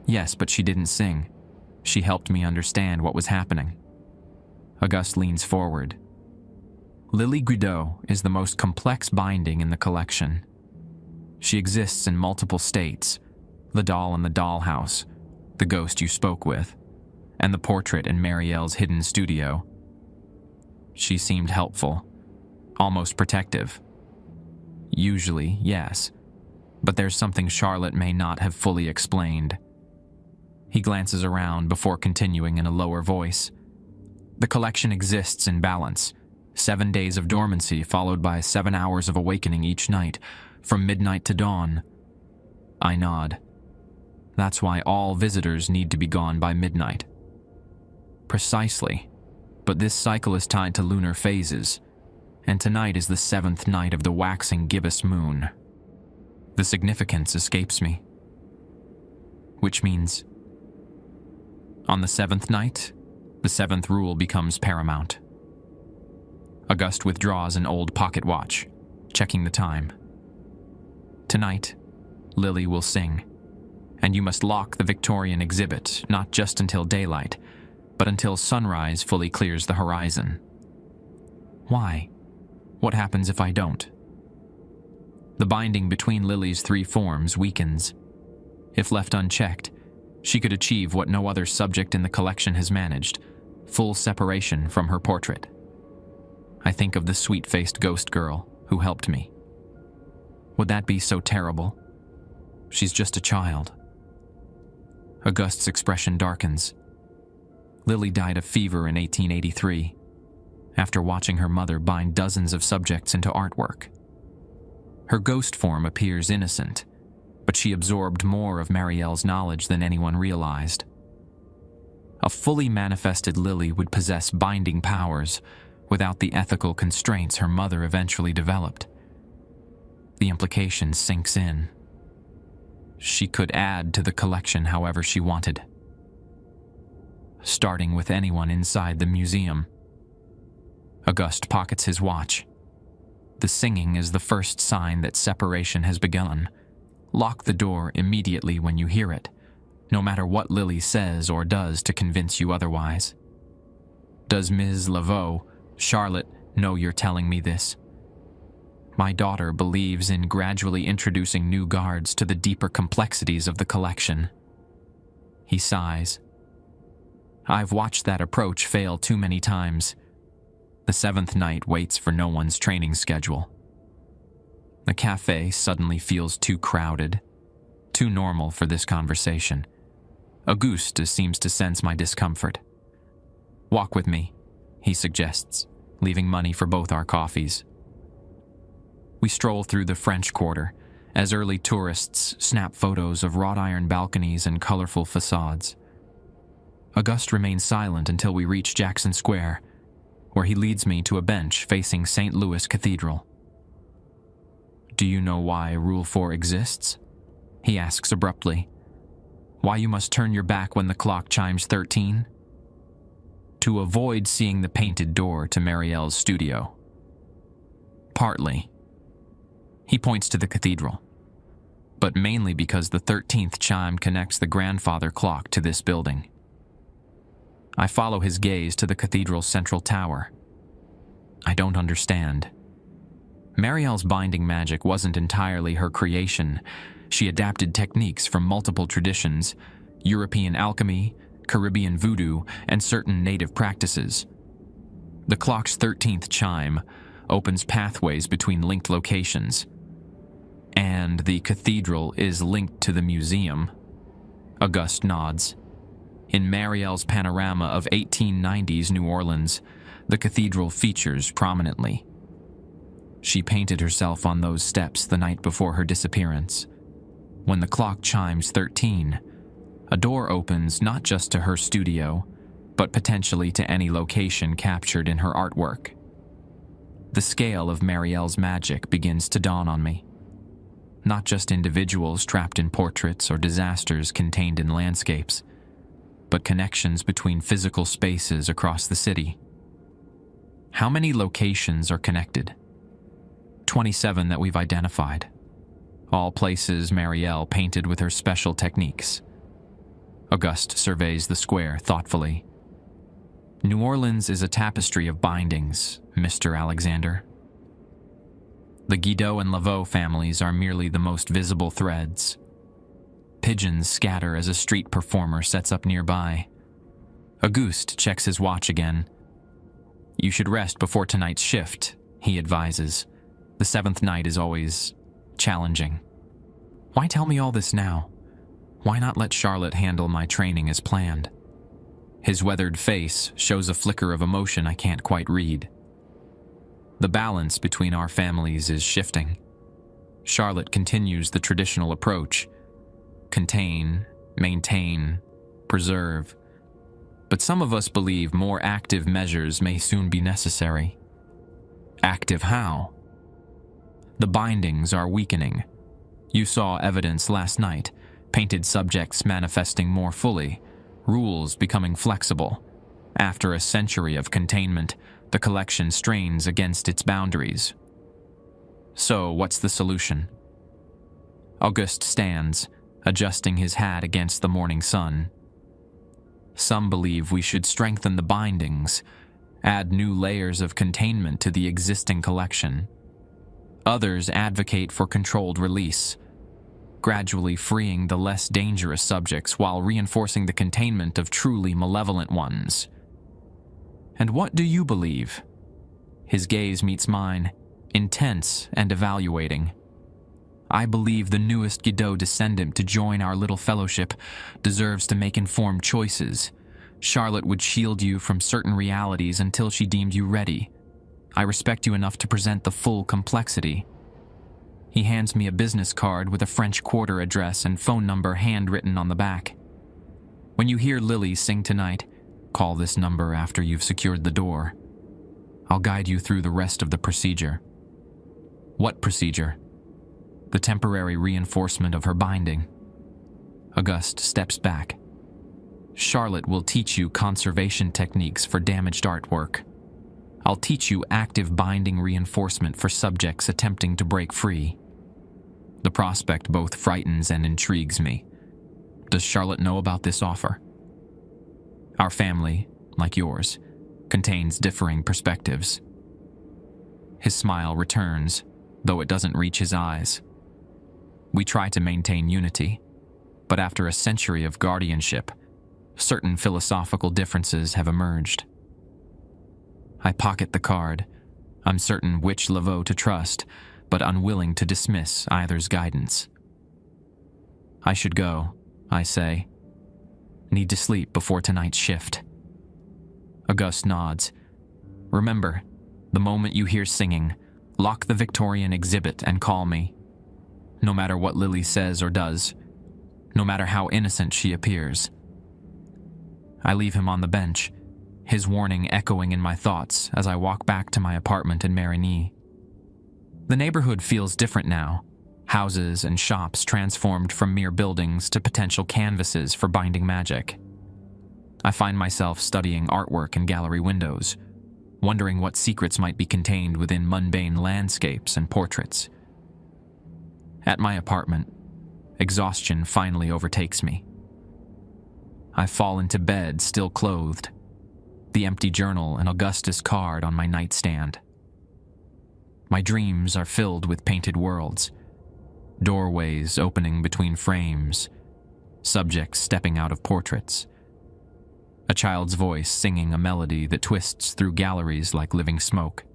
[SPEAKER 1] Yes, but she didn't sing. She helped me understand what was happening. Auguste leans forward. Lily Guido is the most complex binding in the collection. She exists in multiple states, the doll in the dollhouse, the ghost you spoke with, and the portrait in Marielle's hidden studio. She seemed helpful, almost protective. Usually, yes, but there's something Charlotte may not have fully explained. He glances around before continuing in a lower voice. The collection exists in balance. 7 days of dormancy followed by 7 hours of awakening each night, from midnight to dawn. I nod. That's why all visitors need to be gone by midnight. Precisely. But this cycle is tied to lunar phases, and tonight is the 7th night of the waxing gibbous moon. The significance escapes me. Which means, on the 7th night, the 7th rule becomes paramount. Auguste withdraws an old pocket watch, checking the time. Tonight, Lily will sing, and you must lock the Victorian exhibit not just until daylight, but until sunrise fully clears the horizon. Why? What happens if I don't? The binding between Lily's 3 forms weakens. If left unchecked, she could achieve what no other subject in the collection has managed, full separation from her portrait. I think of the sweet-faced ghost girl who helped me. Would that be so terrible? She's just a child. Auguste's expression darkens. Lily died of fever in 1883, after watching her mother bind dozens of subjects into artwork. Her ghost form appears innocent, but she absorbed more of Marielle's knowledge than anyone realized. A fully manifested Lily would possess binding powers without the ethical constraints her mother eventually developed. The implication sinks in. She could add to the collection however she wanted, starting with anyone inside the museum. Auguste pockets his watch. The singing is the first sign that separation has begun. Lock the door immediately when you hear it, no matter what Lily says or does to convince you otherwise. Does Ms. Laveau, Charlotte, know you're telling me this? My daughter believes in gradually introducing new guards to the deeper complexities of the collection. He sighs. I've watched that approach fail too many times. The seventh night waits for no one's training schedule. The cafe suddenly feels too crowded, too normal for this conversation. Auguste seems to sense my discomfort. Walk with me, he suggests, leaving money for both our coffees. We stroll through the French Quarter as early tourists snap photos of wrought iron balconies and colorful facades. Auguste remains silent until we reach Jackson Square, where he leads me to a bench facing St. Louis Cathedral. Do you know why Rule 4 exists? He asks abruptly. Why you must turn your back when the clock chimes 13? To avoid seeing the painted door to Marielle's studio. Partly. He points to the cathedral, but mainly because the 13th chime connects the grandfather clock to this building. I follow his gaze to the cathedral's central tower. I don't understand. Marielle's binding magic wasn't entirely her creation. She adapted techniques from multiple traditions: European alchemy, Caribbean voodoo, and certain native practices. The clock's 13th chime opens pathways between linked locations. And the cathedral is linked to the museum. Auguste nods. In Marielle's panorama of 1890s New Orleans, the cathedral features prominently. She painted herself on those steps the night before her disappearance. When the clock chimes 13, a door opens not just to her studio, but potentially to any location captured in her artwork. The scale of Marielle's magic begins to dawn on me. Not just individuals trapped in portraits or disasters contained in landscapes, but connections between physical spaces across the city. How many locations are connected? 27 that we've identified. All places Marielle painted with her special techniques. Auguste surveys the square thoughtfully. New Orleans is a tapestry of bindings, Mr. Alexander. The Guido and Laveau families are merely the most visible threads. Pigeons scatter as a street performer sets up nearby. Auguste checks his watch again. You should rest before tonight's shift, he advises. The seventh night is always challenging. Why tell me all this now? Why not let Charlotte handle my training as planned? His weathered face shows a flicker of emotion I can't quite read. The balance between our families is shifting. Charlotte continues the traditional approach: contain, maintain, preserve. But some of us believe more active measures may soon be necessary. Active how? The bindings are weakening. You saw evidence last night, painted subjects manifesting more fully, rules becoming flexible. After a century of containment, the collection strains against its boundaries. So, what's the solution? Auguste stands, adjusting his hat against the morning sun. Some believe we should strengthen the bindings, add new layers of containment to the existing collection. Others advocate for controlled release, gradually freeing the less dangerous subjects while reinforcing the containment of truly malevolent ones. And what do you believe? His gaze meets mine, intense and evaluating. I believe the newest Godot descendant to join our little fellowship deserves to make informed choices. Charlotte would shield you from certain realities until she deemed you ready. I respect you enough to present the full complexity." He hands me a business card with a French Quarter address and phone number handwritten on the back. "When you hear Lily sing tonight, call this number after you've secured the door. I'll guide you through the rest of the procedure." "What procedure?" "The temporary reinforcement of her binding." Auguste steps back. "Charlotte will teach you conservation techniques for damaged artwork. I'll teach you active binding reinforcement for subjects attempting to break free." The prospect both frightens and intrigues me. Does Charlotte know about this offer? Our family, like yours, contains differing perspectives. His smile returns, though it doesn't reach his eyes. We try to maintain unity, but after a century of guardianship, certain philosophical differences have emerged. I pocket the card, uncertain which Laveau to trust, but unwilling to dismiss either's guidance. "I should go," I say. "Need to sleep before tonight's shift." Auguste nods. "Remember, the moment you hear singing, lock the Victorian exhibit and call me. No matter what Lily says or does, no matter how innocent she appears." I leave him on the bench, his warning echoing in my thoughts as I walk back to my apartment in Marigny. The neighborhood feels different now, houses and shops transformed from mere buildings to potential canvases for binding magic. I find myself studying artwork in gallery windows, wondering what secrets might be contained within mundane landscapes and portraits. At my apartment, exhaustion finally overtakes me. I fall into bed still clothed, the empty journal and Augustus card on my nightstand. My dreams are filled with painted worlds, doorways opening between frames, subjects stepping out of portraits, a child's voice singing a melody that twists through galleries like living smoke.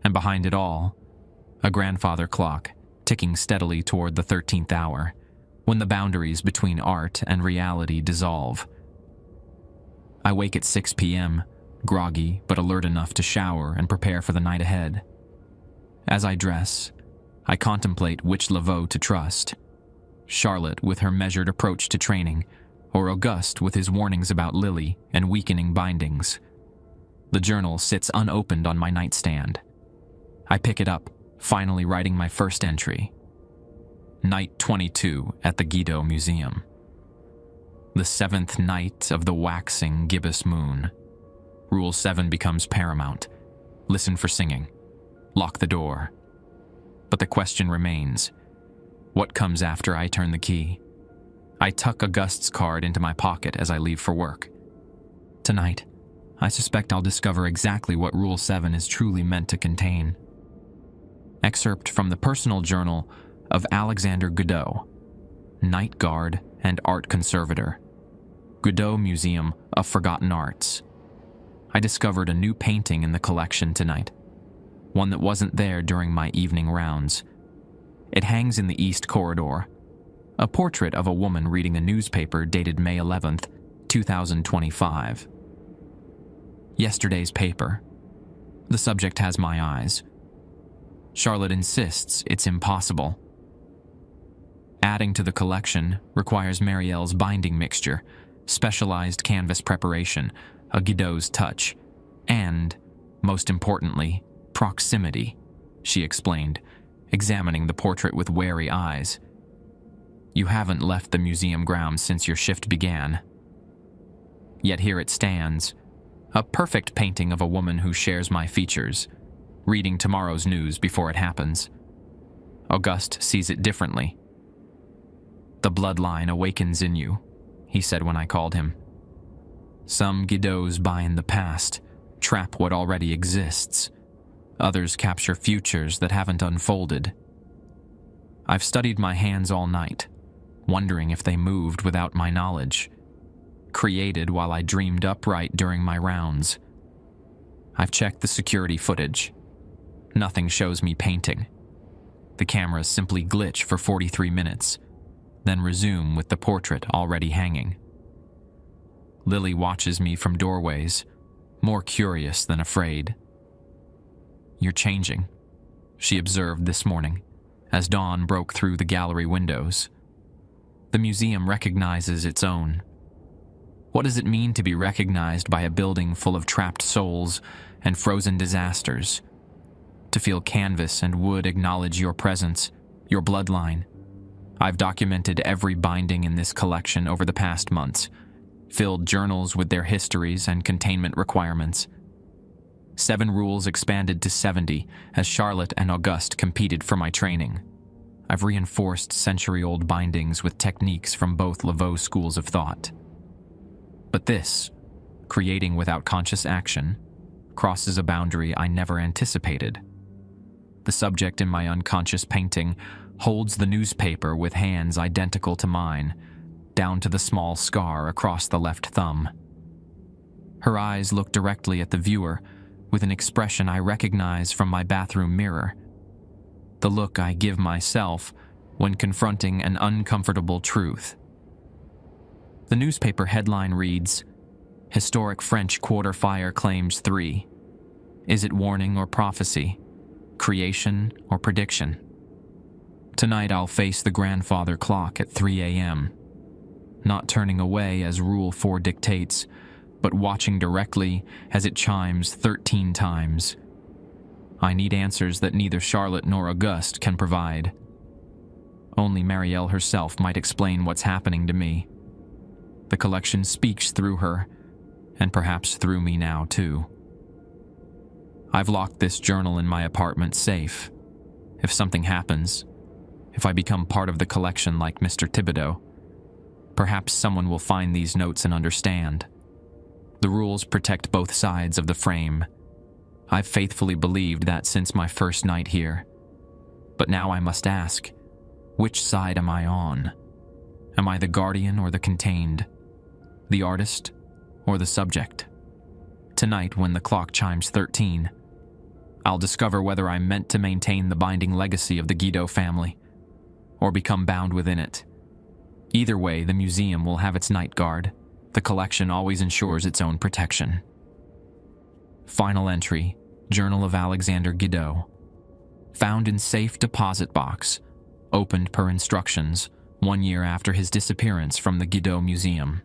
[SPEAKER 1] And behind it all, a grandfather clock ticking steadily toward the 13th hour, when the boundaries between art and reality dissolve. I wake at 6 p.m., groggy but alert enough to shower and prepare for the night ahead. As I dress, I contemplate which Laveau to trust: Charlotte with her measured approach to training, or Auguste with his warnings about Lily and weakening bindings. The journal sits unopened on my nightstand. I pick it up, finally writing my first entry. Night 22 at the Guido Museum. The 7th night of the waxing gibbous moon. Rule 7 becomes paramount. Listen for singing. Lock the door. But the question remains, what comes after I turn the key? I tuck Auguste's card into my pocket as I leave for work. Tonight, I suspect I'll discover exactly what Rule 7 is truly meant to contain. Excerpt from the personal journal of Alexander Godot, Night Guard and Art Conservator. Godot Museum of Forgotten Arts. I discovered a new painting in the collection tonight, one that wasn't there during my evening rounds. It hangs in the East Corridor, a portrait of a woman reading a newspaper dated May 11th, 2025. Yesterday's paper. The subject has my eyes. Charlotte insists it's impossible. Adding to the collection requires Marielle's binding mixture, specialized canvas preparation, a Godot's touch, and, most importantly, proximity, she explained, examining the portrait with wary eyes. You haven't left the museum grounds since your shift began. Yet here it stands, a perfect painting of a woman who shares my features, reading tomorrow's news before it happens. Auguste sees it differently. The bloodline awakens in you, he said when I called him. Some Godots bind the past, trap what already exists. Others capture futures that haven't unfolded. I've studied my hands all night, wondering if they moved without my knowledge, created while I dreamed upright during my rounds. I've checked the security footage. Nothing shows me painting. The cameras simply glitch for 43 minutes, then resume with the portrait already hanging. Lily watches me from doorways, more curious than afraid. "You're changing," she observed this morning, as dawn broke through the gallery windows. The museum recognizes its own. What does it mean to be recognized by a building full of trapped souls and frozen disasters? To feel canvas and wood acknowledge your presence, your bloodline. I've documented every binding in this collection over the past months, filled journals with their histories and containment requirements. 7 rules expanded to 70 as Charlotte and Auguste competed for my training. I've reinforced century-old bindings with techniques from both Laveau schools of thought. But this, creating without conscious action, crosses a boundary I never anticipated. The subject in my unconscious painting holds the newspaper with hands identical to mine, down to the small scar across the left thumb. Her eyes look directly at the viewer with an expression I recognize from my bathroom mirror. The look I give myself when confronting an uncomfortable truth. The newspaper headline reads, "Historic French Quarter Fire Claims 3. Is it warning or prophecy? Creation or prediction?" Tonight I'll face the grandfather clock at 3 a.m., not turning away as Rule 4 dictates, but watching directly as it chimes 13 times. I need answers that neither Charlotte nor Auguste can provide. Only Marielle herself might explain what's happening to me. The collection speaks through her, and perhaps through me now too. I've locked this journal in my apartment safe. If something happens, if I become part of the collection like Mr. Thibodeau, perhaps someone will find these notes and understand. The rules protect both sides of the frame. I've faithfully believed that since my first night here. But now I must ask, which side am I on? Am I the guardian or the contained? The artist or the subject? Tonight, when the clock chimes 13, I'll discover whether I'm meant to maintain the binding legacy of the Guido family, or become bound within it. Either way, the museum will have its night guard. The collection always ensures its own protection. Final entry, Journal of Alexander Guido. Found in safe deposit box, opened per instructions, 1 year after his disappearance from the Guido Museum.